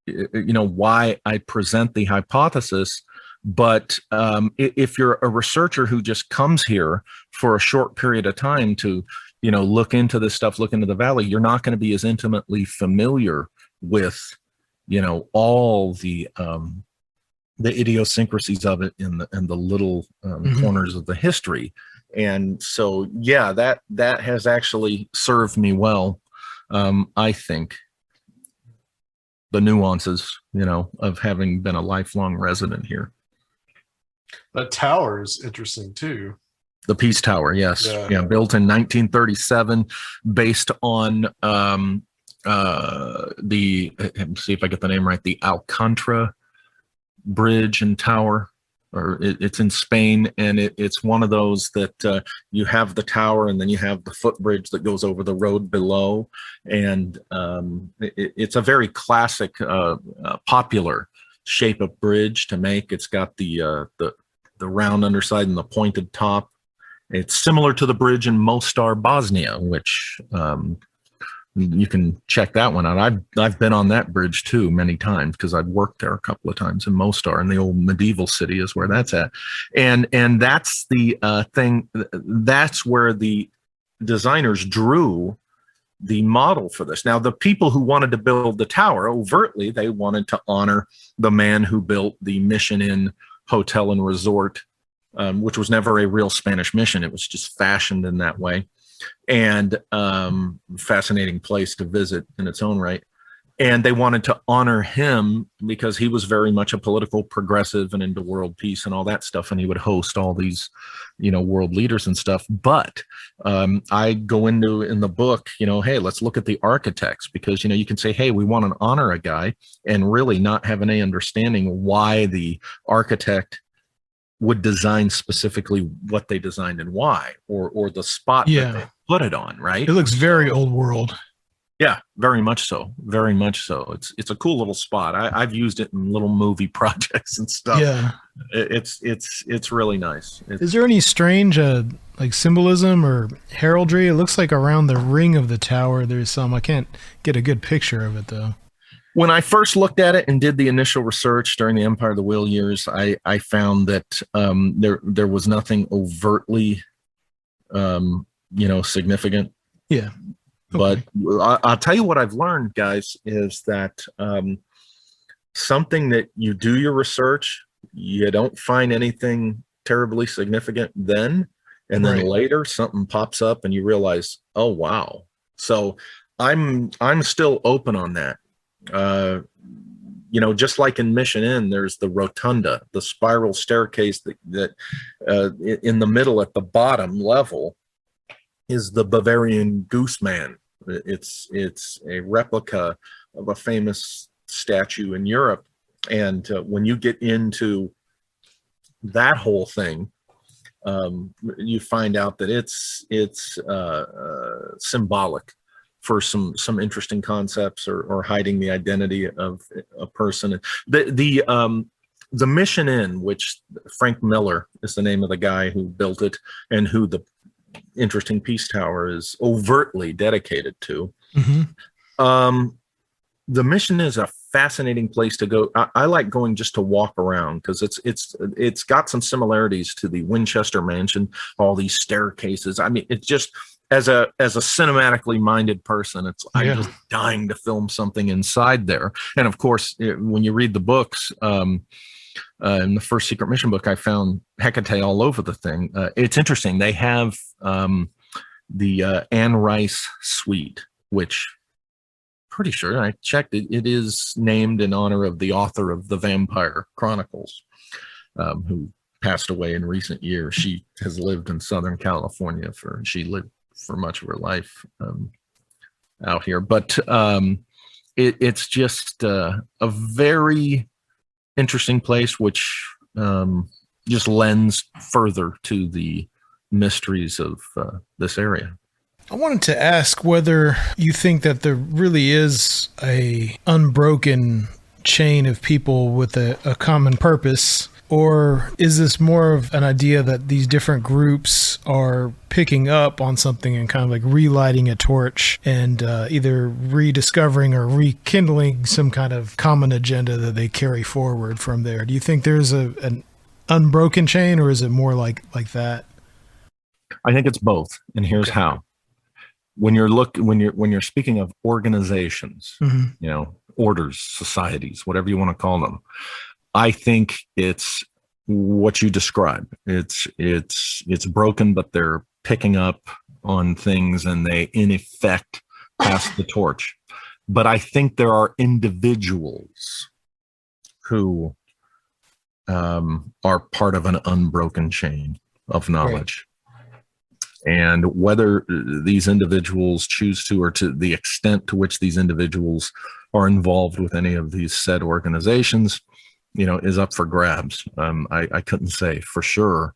why I present the hypothesis. But if you're a researcher who just comes here for a short period of time to, look into this stuff, look into the valley, you're not going to be as intimately familiar with, all the idiosyncrasies of it and the little corners of the history. And so, yeah, that has actually served me well. I think the nuances, of having been a lifelong resident here. That tower is interesting too. The Peace Tower, yes. Yeah, built in 1937, based on see if I get the name right, the Alcantara Bridge and Tower, or it's in Spain, and it's one of those that you have the tower and then you have the footbridge that goes over the road below, and it's a very classic, popular shape of bridge to make. It's got the round underside and the pointed top. It's similar to the bridge in Mostar, Bosnia, which you can check that one out. I've been on that bridge too many times because I've worked there a couple of times in Mostar, and the old medieval city is where that's at. And that's the thing. That's where the designers drew the model for this. Now, the people who wanted to build the tower, overtly, they wanted to honor the man who built the Mission Inn Hotel and Resort, which was never a real Spanish mission. It was just fashioned in that way, and fascinating place to visit in its own right. And they wanted to honor him because he was very much a political progressive and into world peace and all that stuff. And he would host all these, world leaders and stuff. But I go into in the book, hey, let's look at the architects, because, you can say, hey, we want to honor a guy and really not have any understanding why the architect would design specifically what they designed and why, or the spot that they put it on, right? It looks very old world. Yeah, very much so. Very much so. It's a cool little spot. I've used it in little movie projects and stuff. Yeah. It's really nice. Is there any strange like symbolism or heraldry? It looks like around the ring of the tower there's some. I can't get a good picture of it though. When I first looked at it and did the initial research during the Empire of the Wheel years, I found that there was nothing overtly significant. Yeah. Okay. But I'll tell you what I've learned, guys, is that something that you do your research, you don't find anything terribly significant then, and then later something pops up and you realize, oh wow. So I'm still open on that. Just like in Mission Inn, there's the rotunda, the spiral staircase that in the middle at the bottom level is the Bavarian Gooseman. It's a replica of a famous statue in Europe. And when you get into that whole thing, you find out that it's symbolic for some interesting concepts or hiding the identity of a person. The Mission Inn, which Frank Miller is the name of the guy who built it and who the interesting Peace Tower is overtly dedicated to. Mm-hmm. The Mission is a fascinating place to go. I like going just to walk around because it's got some similarities to the Winchester Mansion, all these staircases. I mean, it's just as a cinematically minded person, I'm just dying to film something inside there. And of course, when you read the books, in the first Secret Mission book, I found Hecate all over the thing. It's interesting. They have the Anne Rice suite, which pretty sure I checked it. It is named in honor of the author of the Vampire Chronicles, who passed away in recent years. She has lived in Southern California she lived for much of her life out here. But it's just a very interesting place, which just lends further to the mysteries of this area. I wanted to ask whether you think that there really is a unbroken chain of people with a common purpose, or is this more of an idea that these different groups are picking up on something and kind of like relighting a torch and either rediscovering or rekindling some kind of common agenda that they carry forward from there? Do you think there's an unbroken chain, or is it more like that? I think it's both, and here's how. When you're speaking of organizations, mm-hmm. Orders, societies, whatever you want to call them, I think it's what you describe. It's broken, but they're picking up on things and they, in effect, pass the torch. But I think there are individuals who are part of an unbroken chain of knowledge. Right. And whether these individuals choose to, or to the extent to which these individuals are involved with any of these said organizations, is up for grabs. I couldn't say for sure,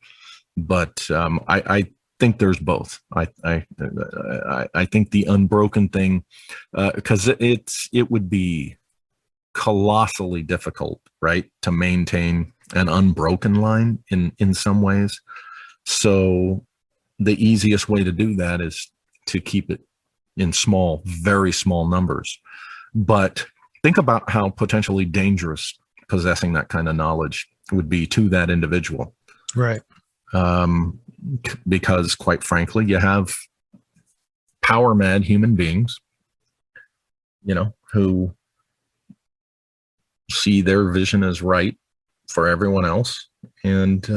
but I think there's both. I think the unbroken thing, because it would be colossally difficult, right, to maintain an unbroken line in some ways. So the easiest way to do that is to keep it in small, very small numbers. But think about how potentially dangerous possessing that kind of knowledge would be to that individual. Right. Because quite frankly, you have power mad human beings, who see their vision as right for everyone else. And,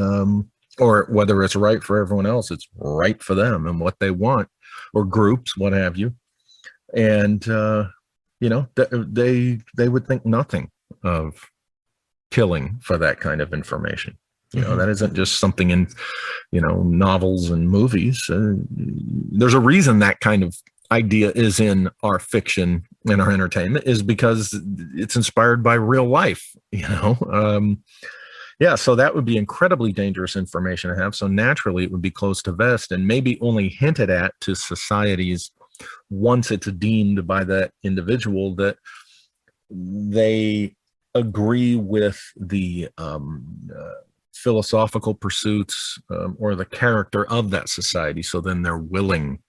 or whether it's right for everyone else, it's right for them and what they want, or groups, what have you. And, they would think nothing of killing for that kind of information. That isn't just something in, novels and movies. There's a reason that kind of idea is in our fiction and our entertainment, is because it's inspired by real life, so that would be incredibly dangerous information to have. So naturally it would be close to vest and maybe only hinted at to societies once it's deemed by that individual that they agree with the philosophical pursuits or the character of that society. So then they're willing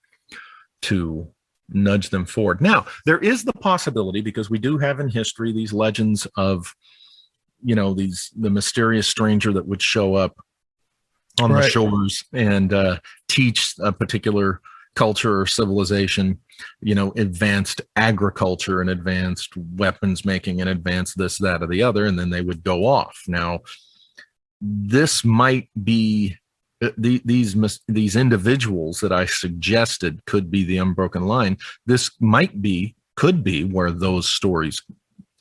to nudge them forward. Now, there is the possibility, because we do have in history these legends of, the mysterious stranger that would show up on the shores and teach a particular culture or civilization, advanced agriculture and advanced weapons making and advanced this, that, or the other, and then they would go off. Now, this might be these individuals that I suggested could be the unbroken line. This could be where those stories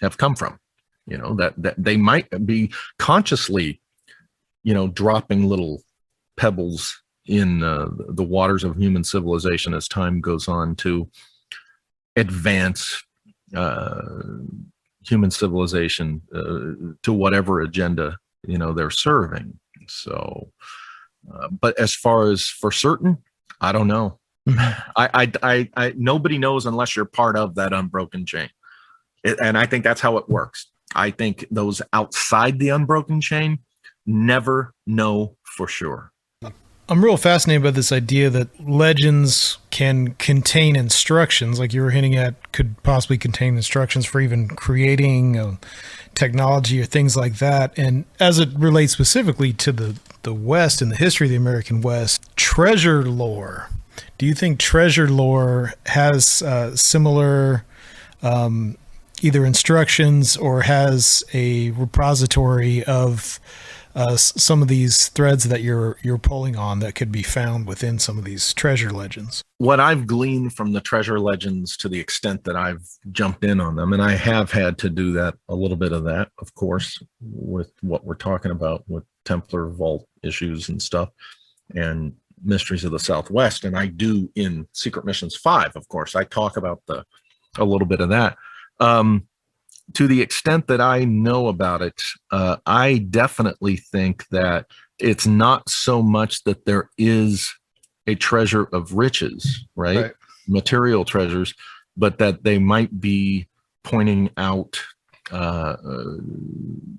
have come from. That they might be consciously, dropping little pebbles in the waters of human civilization as time goes on to advance human civilization to whatever agenda they're serving. So, but as far as for certain, I don't know. I nobody knows unless you're part of that unbroken chain, and I think that's how it works. I think those outside the unbroken chain never know for sure. I'm real fascinated by this idea that legends can contain instructions, like you were hinting at, could possibly contain instructions for even creating technology or things like that. And as it relates specifically to the West and the history of the American West, treasure lore. Do you think treasure lore has similar either instructions or has a repository of some of these threads that you're pulling on that could be found within some of these treasure legends? What I've gleaned from the treasure legends, to the extent that I've jumped in on them, and I have had to do that, a little bit of that, of course, with what we're talking about with Templar vault issues and stuff, and Mysteries of the Southwest. And I do in Secret Missions 5, of course, I talk about a little bit of that. To the extent that I know about it, I definitely think that it's not so much that there is a treasure of riches, right? Material treasures, but that they might be pointing out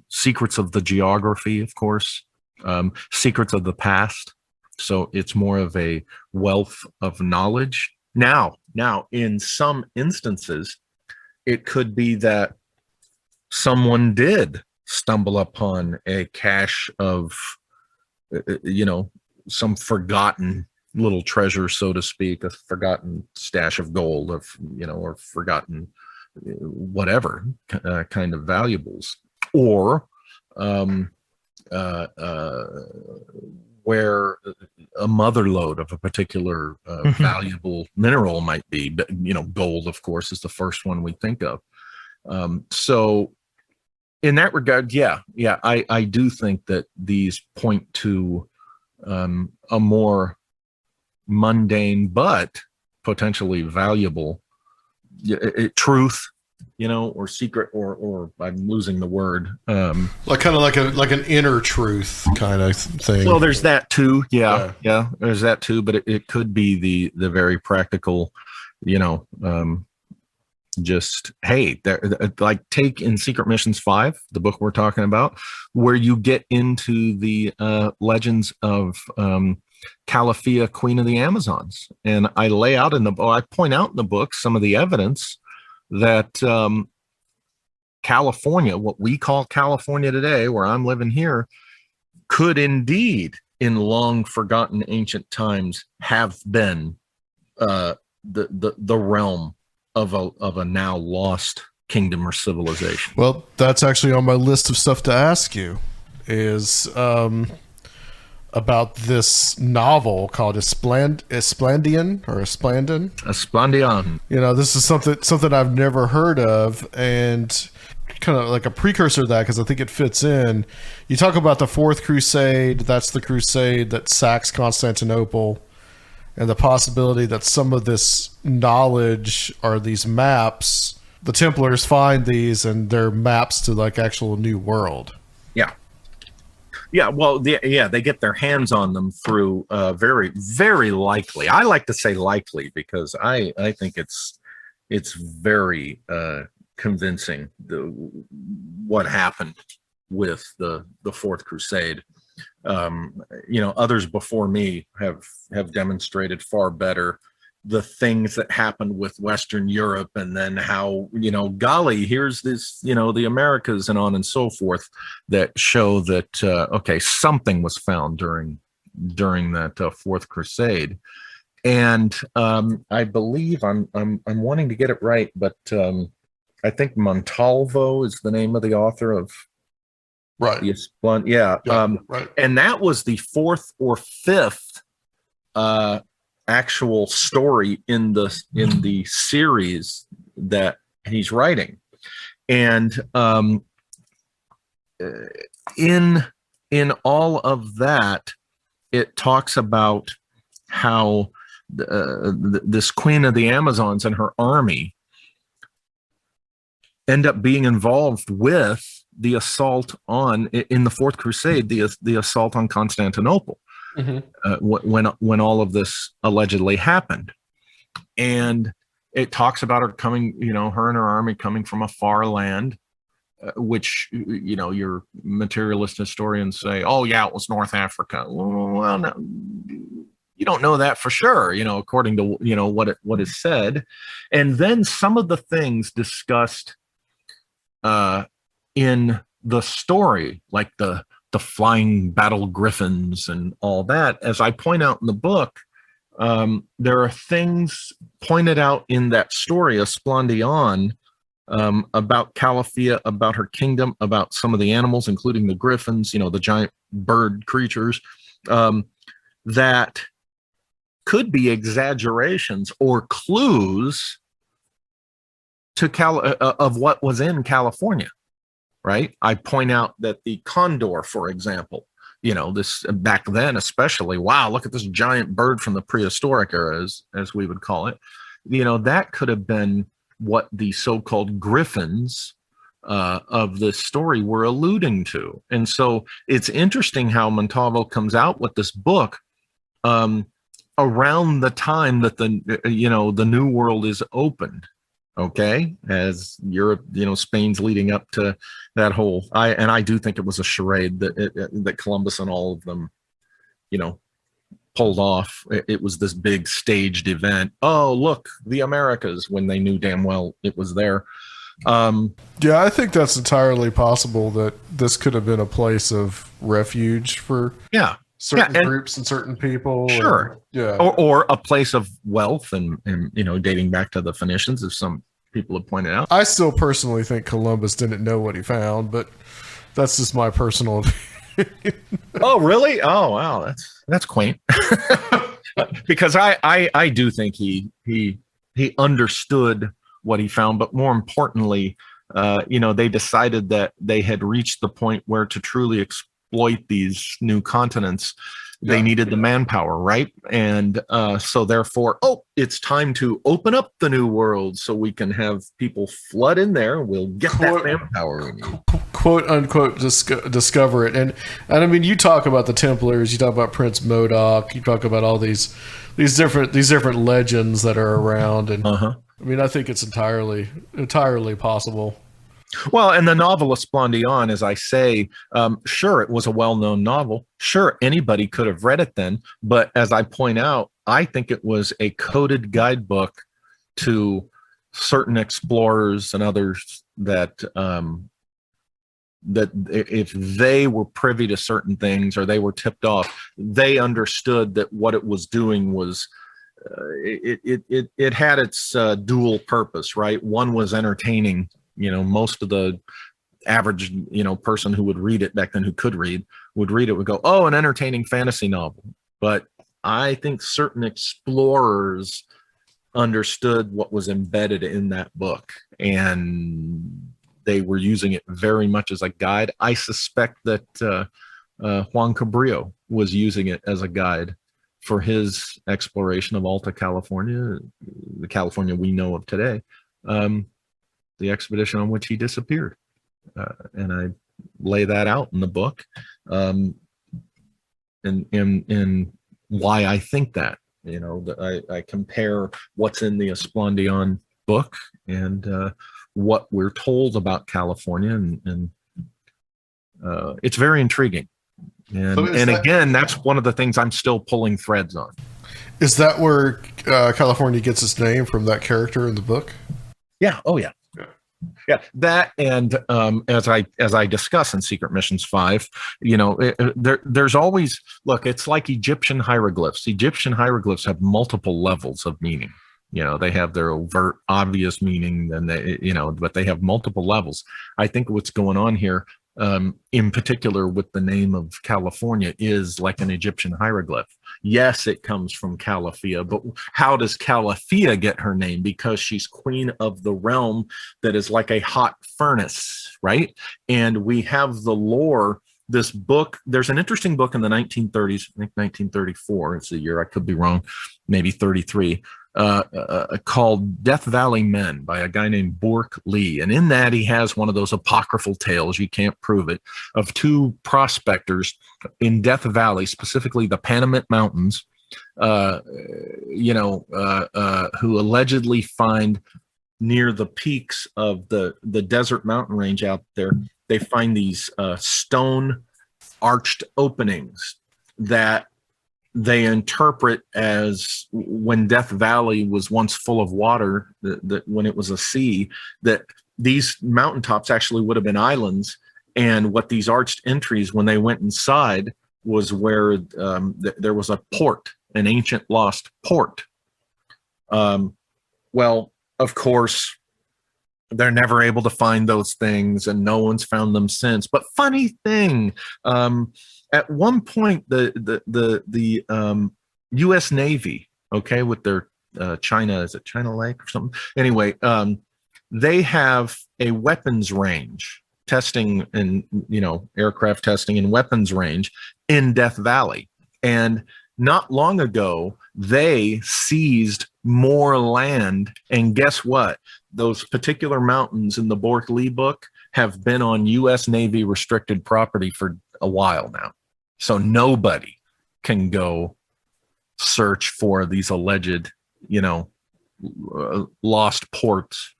secrets of the geography, of course, secrets of the past. So it's more of a wealth of knowledge. Now, in some instances, it could be that someone did stumble upon a cache of, some forgotten little treasure, so to speak, a forgotten stash of gold, or forgotten whatever kind of valuables, or where a mother lode of a particular valuable mineral might be. But, gold, of course, is the first one we think of. So in that regard, I do think that these point to a more mundane but potentially valuable truth, or secret, or I'm losing the word. Like an inner truth kind of thing. Well, there's that too. Yeah, there's that too. But it could be the very practical, just, hey, like take in Secret Missions 5, the book we're talking about, where you get into the legends of Calafia, Queen of the Amazons. And I lay out I point out in the book some of the evidence that California, what we call California today, where I'm living here, could indeed, in long forgotten ancient times, have been the realm of a now lost kingdom or civilization. Well, that's actually on my list of stuff to ask you, is about this novel called Esplandian. This is something I've never heard of, and kind of like a precursor to that, because I think it fits in. You talk about the Fourth Crusade. That's the crusade that sacks Constantinople, and the possibility that some of this knowledge are these maps. The Templars find these, and they're maps to like actual new world. Yeah. Yeah, well, they get their hands on them through very, very likely. I like to say likely because I think it's very convincing what happened with the Fourth Crusade. Others before me have demonstrated far better the things that happened with Western Europe, and then how, golly, here's this, the Americas and on and so forth, that show that okay, something was found during that Fourth Crusade. And I believe I'm wanting to get it right, but I think Montalvo is the name of the author of Right. Yeah. Right. And that was the fourth or fifth actual story in the series that he's writing. And in all of that, it talks about how this Queen of the Amazons and her army end up being involved with the assault in the Fourth Crusade, the assault on Constantinople, when all of this allegedly happened. And it talks about her coming, her and her army coming from a far land, which, your materialist historians say, oh yeah, it was North Africa. Well, no, you don't know that for sure, according to, what is said. And then some of the things discussed in the story, like the flying battle griffins and all that, as I point out in the book, there are things pointed out in that story of Splendidon, about Calafia, about her kingdom, about some of the animals, including the griffins, the giant bird creatures, that could be exaggerations or clues to of what was in California, right? I point out that the condor, for example, this back then especially, wow, look at this giant bird from the prehistoric era, as we would call it. That could have been what the so-called griffins of this story were alluding to. And so it's interesting how Montalvo comes out with this book around the time that the New World is opened. Okay, as Europe, Spain's leading up to that whole. I do think it was a charade that Columbus and all of them, pulled off. It was this big staged event. Oh, look, the Americas, when they knew damn well it was there. Yeah, I think that's entirely possible that this could have been a place of refuge for certain groups and certain people. Sure. Or a place of wealth and dating back to the Phoenicians, as some people have pointed out. I still personally think Columbus didn't know what he found, but that's just my personal opinion. Oh, really? Oh, wow. That's quaint. Because I do think he understood what he found, but more importantly, they decided that they had reached the point where to truly exploit these new continents, they needed the manpower, right? And so therefore, it's time to open up the New World so we can have people flood in there. We'll get that manpower we need. Quote unquote discover it. And I mean, you talk about the Templars, you talk about Prince Modoc, you talk about all these different legends that are around, and I mean, I think it's entirely possible. Well, and the novel of Splendidon, as I say, sure, it was a well-known novel. Sure, anybody could have read it then. But as I point out, I think it was a coded guidebook to certain explorers and others that if they were privy to certain things or they were tipped off, they understood that what it was doing was it had its dual purpose, right? One was entertaining. Most of the average, person who would read it back then, who could read, would go, oh, an entertaining fantasy novel. But I think certain explorers understood what was embedded in that book, and they were using it very much as a guide. I suspect that Juan Cabrillo was using it as a guide for his exploration of Alta California, the California we know of today. The expedition on which he disappeared. And I lay that out in the book. and why I think that. I compare what's in the Esplandian book and what we're told about California, and it's very intriguing. And again, that's one of the things I'm still pulling threads on. Is that where California gets its name, from that character in the book? Yeah. Oh, yeah. Yeah, that, and as I discuss in Secret Missions 5, there's always, look, it's like Egyptian hieroglyphs. Egyptian hieroglyphs have multiple levels of meaning. They have their overt, obvious meaning, and but they have multiple levels. I think what's going on here, in particular with the name of California, is like an Egyptian hieroglyph. Yes, it comes from Calafia, but how does Calafia get her name? Because she's queen of the realm that is like a hot furnace, right? And we have the lore. This book, there's an interesting book in the 1930s, I think 1934, it's the year, I could be wrong, maybe 33, called Death Valley Men by a guy named Bork Lee. And in that, he has one of those apocryphal tales, you can't prove it, of two prospectors in Death Valley, specifically the Panamint Mountains, who allegedly find near the peaks of the desert mountain range out there, they find these stone arched openings that they interpret as when Death Valley was once full of water, that when it was a sea, that these mountaintops actually would have been islands. And what these arched entries, when they went inside, was where there was a port, an ancient lost port. Well, of course, they're never able to find those things, and no one's found them since. But funny thing, at one point, the U.S. Navy, okay, with their China, is it China Lake or something? Anyway, they have a weapons range testing, and aircraft testing and weapons range in Death Valley. And not long ago, they seized more land, and guess what? Those particular mountains in the Bork Lee book have been on U.S. Navy restricted property for a while now. So nobody can go search for these alleged, lost ports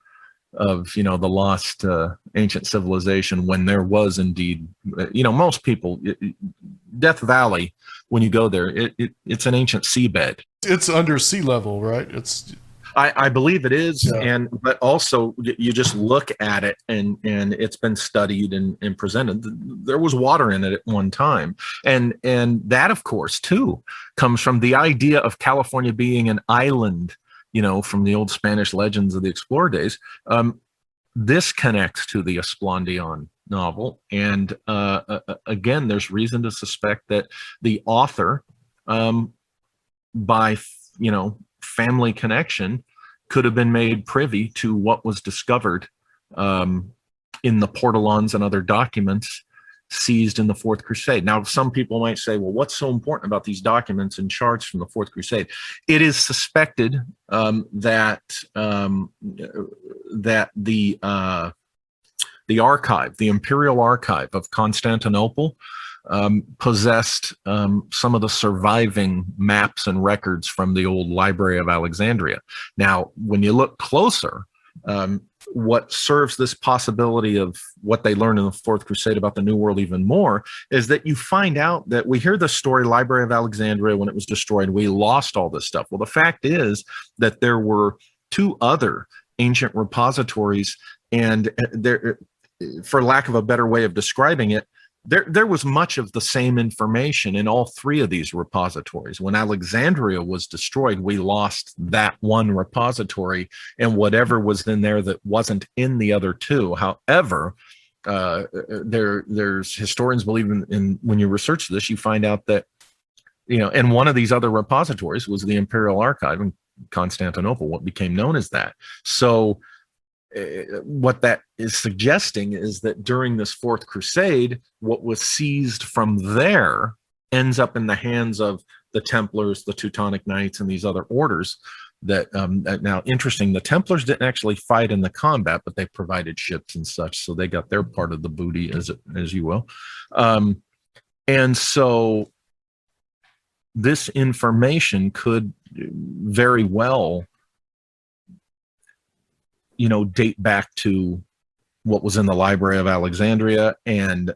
of, the lost ancient civilization, when there was indeed, most people, Death Valley, when you go there, it's an ancient seabed. It's under sea level, right? I believe it is, yeah. But also you just look at it, and it's been studied and presented. There was water in it at one time, and that, of course, too, comes from the idea of California being an island. From the old Spanish legends of the explorer days. This connects to the Esplandian novel, and again, there's reason to suspect that the author, by family connection, could have been made privy to what was discovered in the portolans and other documents seized in the Fourth Crusade. Now, some people might say, well, what's so important about these documents and charts from the Fourth Crusade? It is suspected that the archive, the Imperial Archive of Constantinople, possessed some of the surviving maps and records from the old Library of Alexandria. Now, when you look closer, what serves this possibility of what they learned in the Fourth Crusade about the New World even more is that you find out that we hear the story, Library of Alexandria, when it was destroyed, we lost all this stuff. Well, the fact is that there were two other ancient repositories, and there, for lack of a better way of describing it, there was much of the same information in all three of these repositories. When Alexandria was destroyed, we lost that one repository and whatever was in there that wasn't in the other two. However, there's historians believe in when you research this, you find out that, and one of these other repositories was the Imperial Archive in Constantinople, what became known as that. So what that is suggesting is that during this Fourth Crusade, what was seized from there ends up in the hands of the Templars, the Teutonic Knights, and these other orders. That now, interesting, the Templars didn't actually fight in the combat, but they provided ships and such, so they got their part of the booty, as you will. And so this information could very well, date back to what was in the Library of Alexandria, and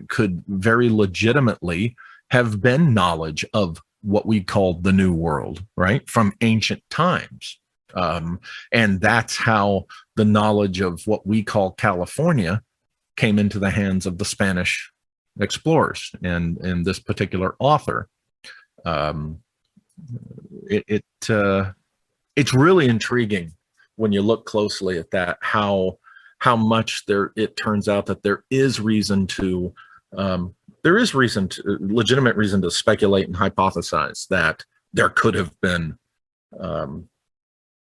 could very legitimately have been knowledge of what we call the New World, right, from ancient times. And that's how the knowledge of what we call California came into the hands of the Spanish explorers and this particular author. It's really intriguing when you look closely at that, how much it turns out that there is legitimate reason to speculate and hypothesize that there could have been,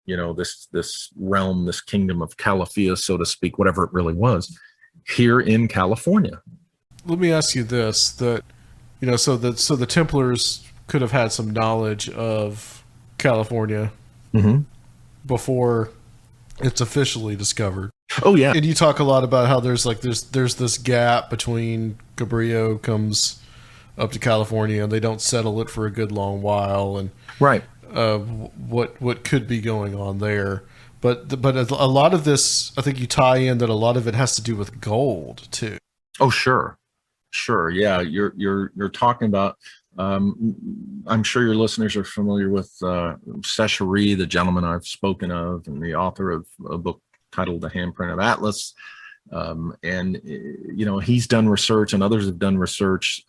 this realm, this kingdom of Calafia, so to speak, whatever it really was, here in California. Let me ask you this: that so the Templars could have had some knowledge of California before it's officially discovered. Oh yeah. And you talk a lot about how there's this gap between Cabrillo comes up to California and they don't settle it for a good long while, and right. What could be going on there. But a lot of this, I think you tie in that a lot of it has to do with gold too. Oh sure. Yeah. You're talking about, I'm sure your listeners are familiar with Sechery, the gentleman I've spoken of, and the author of a book titled The Handprint of Atlas. And he's done research, and others have done research.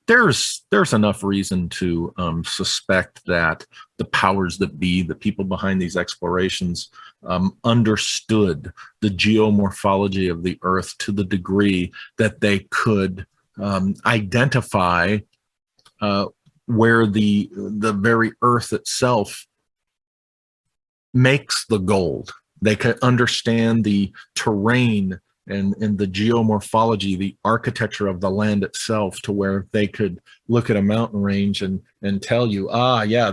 There's enough reason to suspect that the powers that be, the people behind these explorations, understood the geomorphology of the Earth to the degree that they could identify where the very Earth itself makes the gold. They could understand the terrain and the geomorphology, the architecture of the land itself, to where they could look at a mountain range and tell you,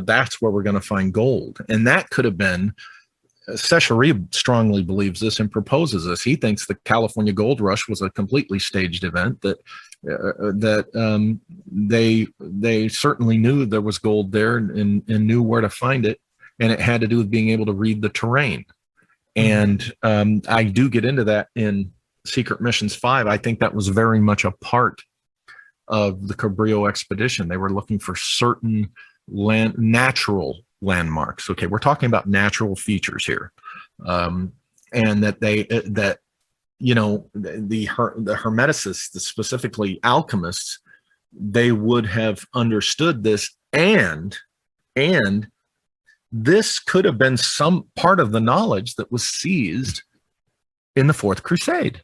that's where we're going to find gold. And that could have been, Sechery strongly believes this and proposes this. He thinks the California Gold Rush was a completely staged event, that they certainly knew there was gold there and knew where to find it. And it had to do with being able to read the terrain. And I do get into that in Secret Missions 5. I think that was very much a part of the Cabrillo expedition. They were looking for certain natural landmarks. Okay, we're talking about natural features here, and that the Hermeticists, specifically alchemists, they would have understood this, and this could have been some part of the knowledge that was seized in the Fourth Crusade.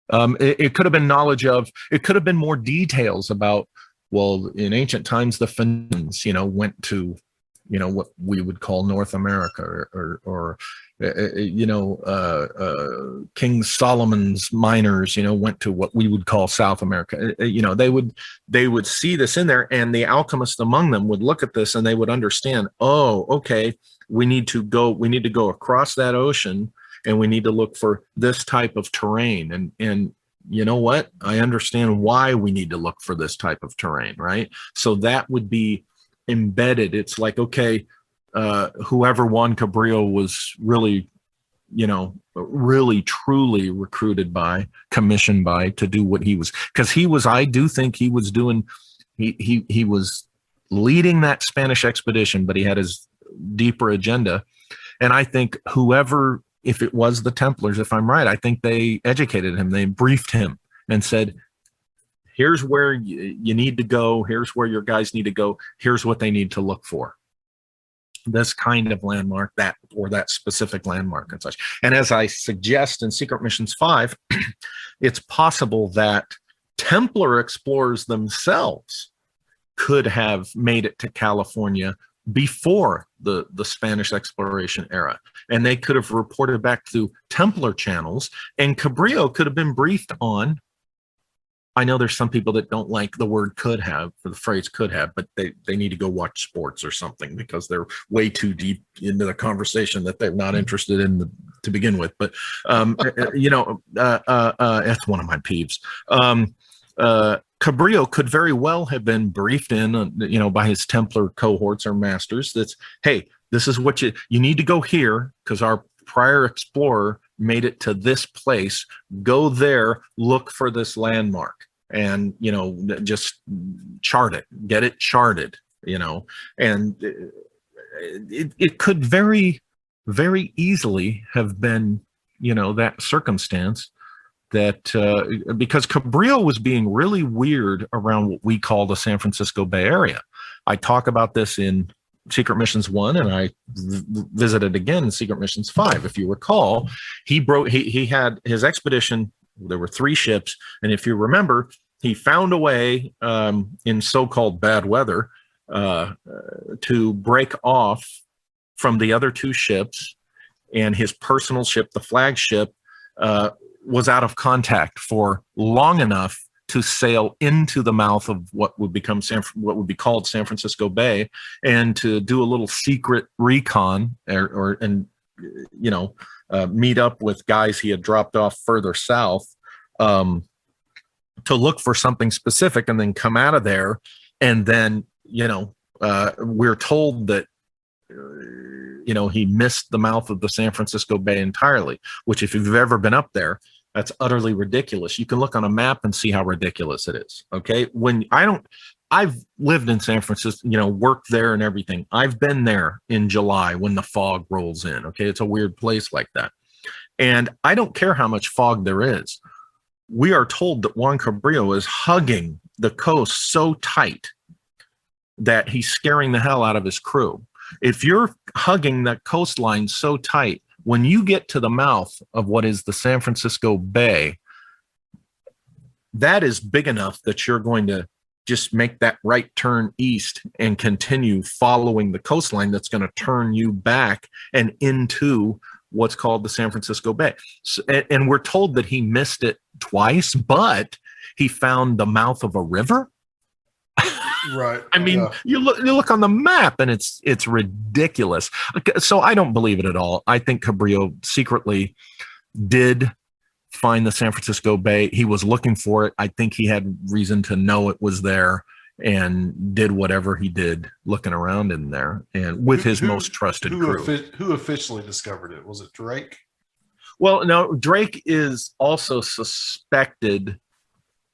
It could have been knowledge of, it could have been more details about, well, in ancient times, the Phoenicians, went to, what we would call North America, or King Solomon's miners, went to what we would call South America. They would see this in there, and the alchemists among them would look at this and they would understand, oh, okay, we need to go across that ocean, and we need to look for this type of terrain. And you know what? I understand why we need to look for this type of terrain, right? So that would be embedded. It's like, okay, whoever Juan Cabrillo was really, really truly recruited by, commissioned by, to do what he was, because I do think he was doing, he was leading that Spanish expedition, but he had his deeper agenda. And I think whoever, if it was the Templars, if I'm right, I think they educated him, they briefed him and said, here's where you need to go. Here's where your guys need to go. Here's what they need to look for. This kind of landmark, that specific landmark and such. And as I suggest in Secret Missions 5, it's possible that Templar explorers themselves could have made it to California before the Spanish exploration era. And they could have reported back through Templar channels, and Cabrillo could have been briefed on, I know there's some people that don't like the word could have, or the phrase could have, but they need to go watch sports or something, because they're way too deep into the conversation that they're not interested in to begin with. But, that's one of my peeves. Cabrillo could very well have been briefed in, by his Templar cohorts or masters. That's, hey, this is what you need to go here because our prior explorer made it to this place. Go there, look for this landmark, and just chart it, get it charted. And it could very, very easily have been, that circumstance. That because Cabrillo was being really weird around what we call the San Francisco Bay Area. I talk about this in Secret Missions 1, and I visited again in Secret Missions 5. If you recall, he had his expedition. There were 3 ships, and if you remember, he found a way in so-called bad weather to break off from the other 2 ships, and his personal ship, the flagship, was out of contact for long enough to sail into the mouth of what would be called San Francisco Bay, and to do a little secret recon meet up with guys he had dropped off further south to look for something specific, and then come out of there. And then we're told that he missed the mouth of the San Francisco Bay entirely, which, if you've ever been up there, that's utterly ridiculous. You can look on a map and see how ridiculous it is. Okay. I've lived in San Francisco, worked there and everything. I've been there in July when the fog rolls in. Okay. It's a weird place like that. And I don't care how much fog there is. We are told that Juan Cabrillo is hugging the coast so tight that he's scaring the hell out of his crew. If you're hugging that coastline so tight, when you get to the mouth of what is the San Francisco Bay, that is big enough that you're going to just make that right turn east and continue following the coastline that's going to turn you back and into what's called the San Francisco Bay. So, and we're told that he missed it twice, but he found the mouth of a river. Right. I mean, yeah. you look on the map and it's ridiculous. So I don't believe it at all. I think Cabrillo secretly did find the San Francisco Bay. He was looking for it. I think he had reason to know it was there, and did whatever he did looking around in there, and with his most trusted crew. Who officially discovered it? Was it Drake? Well, no, Drake is also suspected.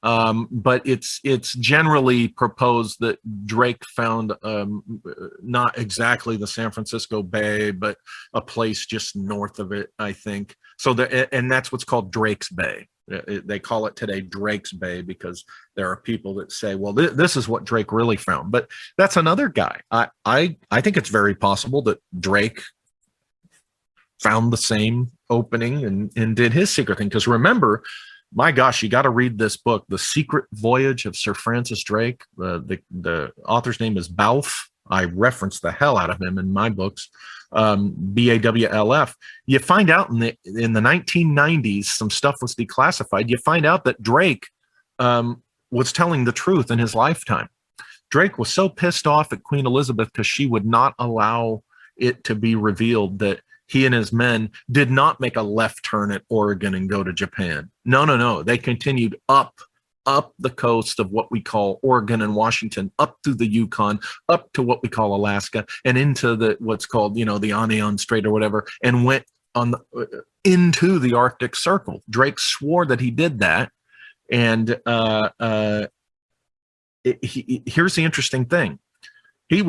But it's generally proposed that Drake found not exactly the San Francisco Bay, but a place just north of it, I think. So and that's what's called Drake's Bay. They call it today Drake's Bay because there are people that say, well, this is what Drake really found. But that's another guy. I think it's very possible that Drake found the same opening and did his secret thing. Because remember, my gosh, you got to read this book, The Secret Voyage of Sir Francis Drake. The author's name is Balfe. I reference the hell out of him in my books, BAWLF. You find out in the 1990s, some stuff was declassified. You find out that Drake was telling the truth in his lifetime. Drake was so pissed off at Queen Elizabeth because she would not allow it to be revealed that he and his men did not make a left turn at Oregon and go to Japan. No. They continued up the coast of what we call Oregon and Washington, up through the Yukon, up to what we call Alaska, and into what's called, the Anion Strait or whatever, and went into the Arctic Circle. Drake swore that he did that. And here's the interesting thing. He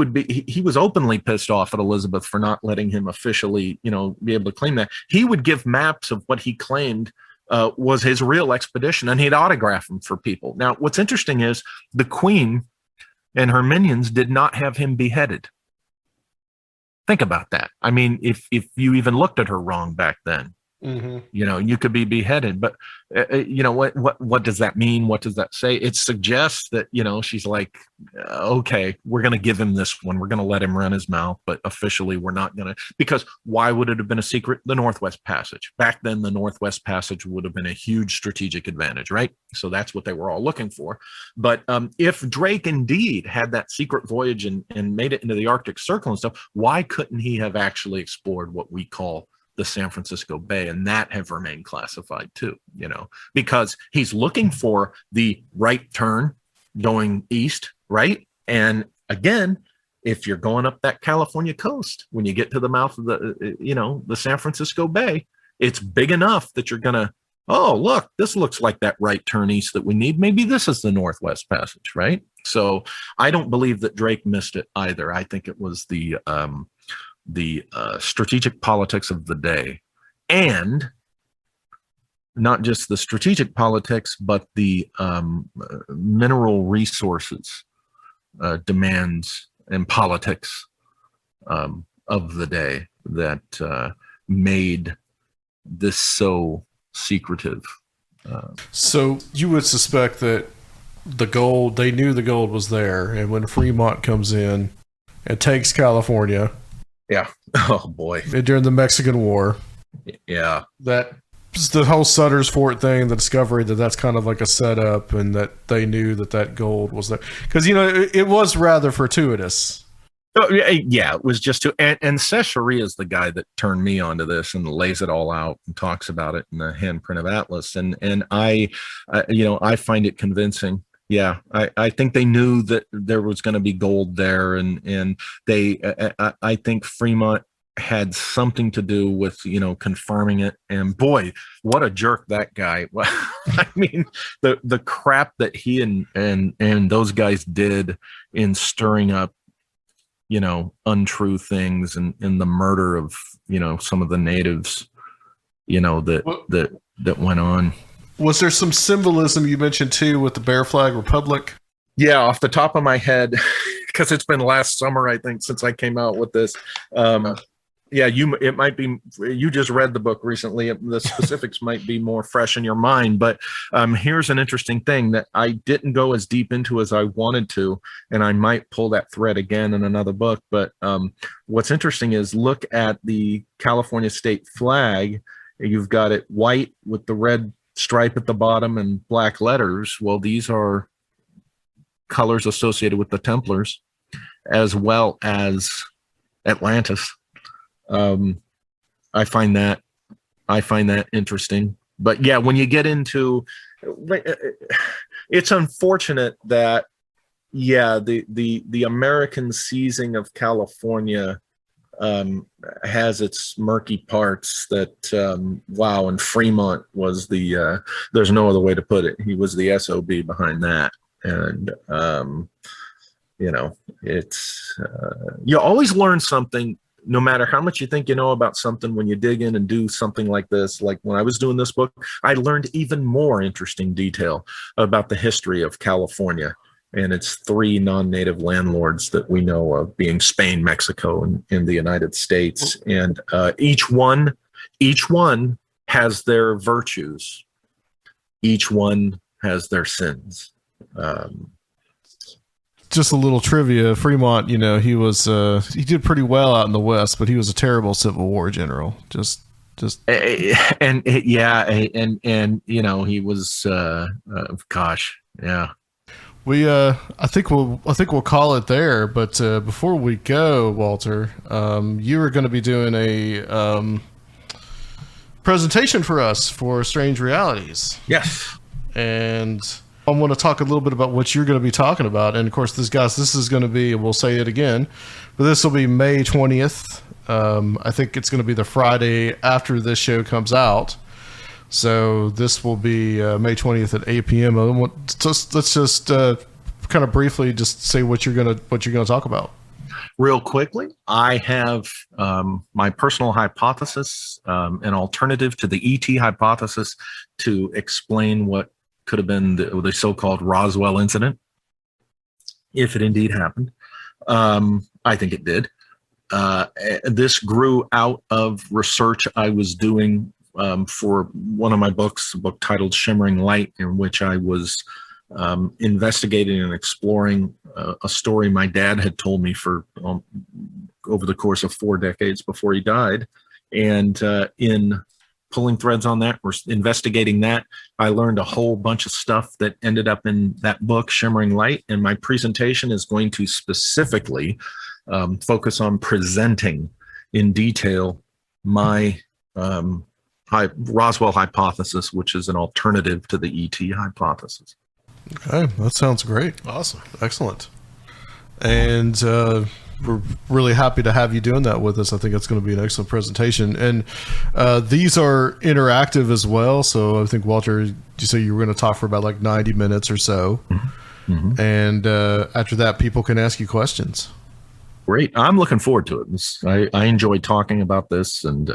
was openly pissed off at Elizabeth for not letting him officially, be able to claim that. He would give maps of what he claimed was his real expedition, and he'd autograph them for people. Now, what's interesting is the Queen and her minions did not have him beheaded. Think about that. I mean, if you even looked at her wrong back then, you could be beheaded. But what does that mean? What does that say? It suggests that she's like, okay, we're going to give him this one. We're going to let him run his mouth, but officially we're not going to. Because why would it have been a secret? The Northwest Passage. Back then, the Northwest Passage would have been a huge strategic advantage, right? So that's what they were all looking for. But if Drake indeed had that secret voyage and made it into the Arctic Circle and stuff, why couldn't he have actually explored what we call the San Francisco Bay, and that have remained classified too, because he's looking for the right turn going east, right? And again, if you're going up that California coast, when you get to the mouth of the San Francisco Bay, it's big enough that you're going to, oh, look, this looks like that right turn east that we need. Maybe this is the Northwest Passage, right? So I don't believe that Drake missed it either. I think it was the strategic politics of the day, and not just the strategic politics, but the mineral resources demands and politics of the day that made this so secretive. So you would suspect that they knew the gold was there, and when Fremont comes in and takes California, yeah, oh boy, during the Mexican War, yeah, that the whole Sutter's Fort thing, the discovery that's kind of like a setup, and that they knew that gold was there, because it was rather fortuitous. Oh, yeah, it was just and Sechery is the guy that turned me onto this and lays it all out and talks about it in the handprint of Atlas, and I find it convincing. Yeah, I think they knew that there was going to be gold there, and I think Fremont had something to do with confirming it. And boy, what a jerk that guy. I mean, the crap that he and those guys did in stirring up untrue things, and in the murder of some of the natives that went on. Was there some symbolism you mentioned too with the Bear Flag Republic? Yeah, off the top of my head, because it's been last summer, I think, since I came out with this. Yeah, it might be, you just read the book recently. The specifics might be more fresh in your mind, but here's an interesting thing that I didn't go as deep into as I wanted to, and I might pull that thread again in another book. But what's interesting is look at the California state flag. You've got it white with the red stripe at the bottom and black letters. Well, these are colors associated with the Templars, as well as Atlantis. I find that interesting. But yeah, when you get into, it's unfortunate that the American seizing of California has its murky parts. That wow, and Fremont was there's no other way to put it. He was the SOB behind that, and it's you always learn something. No matter how much you think you know about something, when you dig in and do something like this, like when I was doing this book, I learned even more interesting detail about the history of California and its three non-native landlords that we know of, being Spain, Mexico, and the United States. And each one has their virtues. Each one has their sins. Just a little trivia. Fremont, he did pretty well out in the West, but he was a terrible Civil War general. He was gosh, yeah. I think we'll call it there. But before we go, Walter, you are going to be doing a presentation for us for Strange Realities. Yes, and I want to talk a little bit about what you're going to be talking about. And of course, this is going to be, we'll say it again, but this will be May 20th. I think it's going to be the Friday after this show comes out. So this will be May 20th at 8 p.m. Let's just kind of briefly just say what you're going to talk about. Real quickly, I have my personal hypothesis, an alternative to the ET hypothesis, to explain what could have been the so-called Roswell incident, if it indeed happened. I think it did. This grew out of research I was doing for one of my books, a book titled Shimmering Light, in which I was investigating and exploring a story my dad had told me for over the course of 4 decades before he died. And in pulling threads on that, we're investigating that, I learned a whole bunch of stuff that ended up in that book, Shimmering Light. And my presentation is going to specifically focus on presenting in detail my Roswell hypothesis, which is an alternative to the ET hypothesis. Okay, that sounds great. Awesome. Excellent. And we're really happy to have you doing that with us. I think it's going to be an excellent presentation. And these are interactive as well. So I think, Walter, you say you were going to talk for about like 90 minutes or so. Mm-hmm. And after that, people can ask you questions. Great. I'm looking forward to it. I enjoy talking about this, and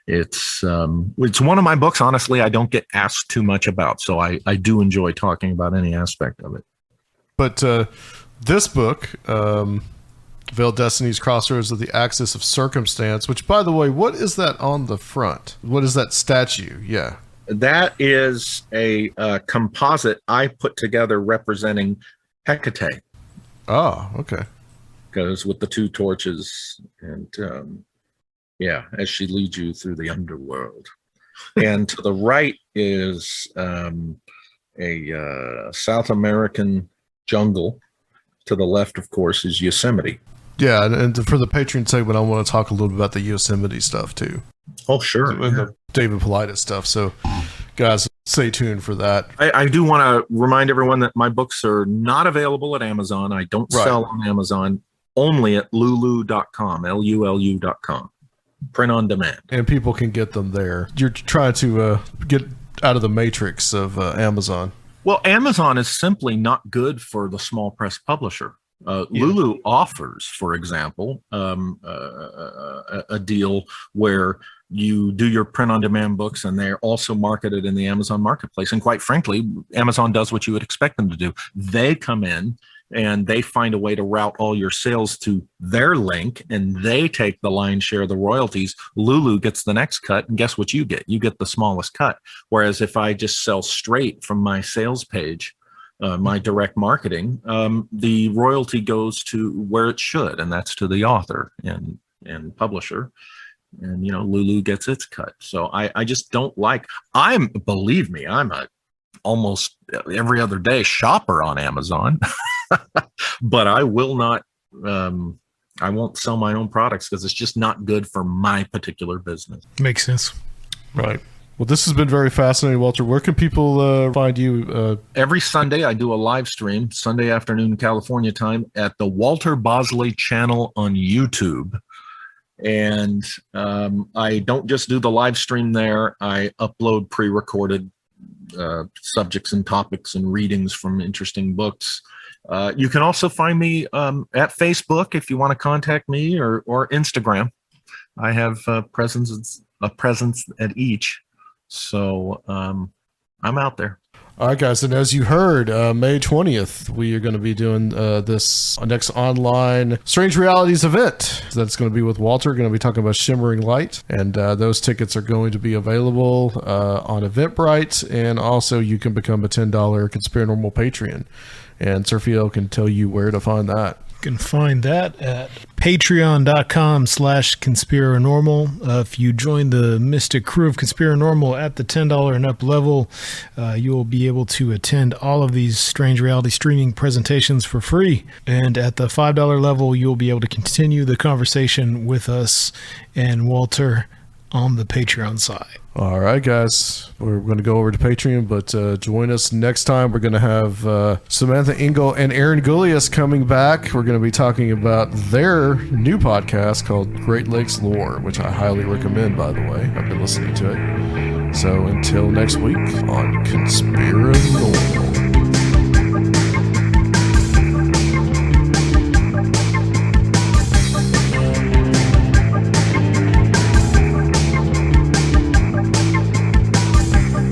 it's one of my books, honestly, I don't get asked too much about. So I do enjoy talking about any aspect of it. But this book, Veiled Destinies, Crossroads of the Axis of Circumstance, which, by the way, what is that on the front? What is that statue? Yeah. That is a composite I put together representing Hecate. Oh, okay. Because with the two torches and, as she leads you through the underworld. And to the right is a South American jungle. To the left, of course, is Yosemite. Yeah, and for the Patreon segment, I want to talk a little bit about the Yosemite stuff too. Oh, sure. And the David Paulides stuff. So, guys, stay tuned for that. I do want to remind everyone that my books are not available at Amazon. I don't sell on Amazon, only at lulu.com, LULU.com. Print on demand. And people can get them there. You're trying to get out of the matrix of Amazon. Well, Amazon is simply not good for the small press publisher. Lulu offers, for example, a deal where you do your print-on-demand books and they're also marketed in the Amazon marketplace. And quite frankly, Amazon does what you would expect them to do. They come in and they find a way to route all your sales to their link, and they take the lion's share of the royalties. Lulu gets the next cut, and guess what you get? You get the smallest cut. Whereas if I just sell straight from my sales page, my direct marketing, the royalty goes to where it should, and that's to the author and publisher. And, Lulu gets its cut. So I just don't like, believe me, I'm a almost every other day shopper on Amazon, but I will not, I won't sell my own products because it's just not good for my particular business. Makes sense. Right. Well, this has been very fascinating, Walter. Where can people find you? Every Sunday, I do a live stream, Sunday afternoon, California time, at the Walter Bosley channel on YouTube. And I don't just do the live stream there. I upload pre-recorded subjects and topics and readings from interesting books. You can also find me at Facebook if you want to contact me, or Instagram. I have a presence at each. So I'm out there. All right, guys. And as you heard, May 20th, we are going to be doing this next online Strange Realities event. That's going to be with Walter. Going to be talking about Shimmering Light. And those tickets are going to be available on Eventbrite. And also you can become a $10 Conspirinormal Patreon. And Sergio can tell you where to find that. You can find that at patreon.com/Conspirinormal. If you join the mystic crew of Conspirinormal at the $10 and up level, you will be able to attend all of these Strange Reality streaming presentations for free. And at the $5 level, you'll be able to continue the conversation with us and Walter on the Patreon side. All right, guys. We're going to go over to Patreon, but join us next time. We're going to have Samantha Engel and Aaron Gullius coming back. We're going to be talking about their new podcast called Great Lakes Lore, which I highly recommend, by the way. I've been listening to it. So until next week on Conspirinormal.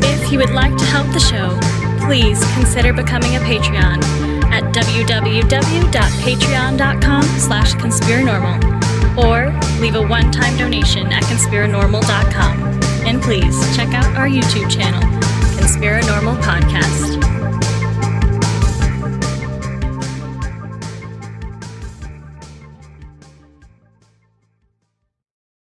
If you would like to help the show, please consider becoming a Patreon at www.patreon.com/Conspirinormal, or leave a one-time donation at Conspirinormal.com. And please check out our YouTube channel, Conspirinormal Podcast.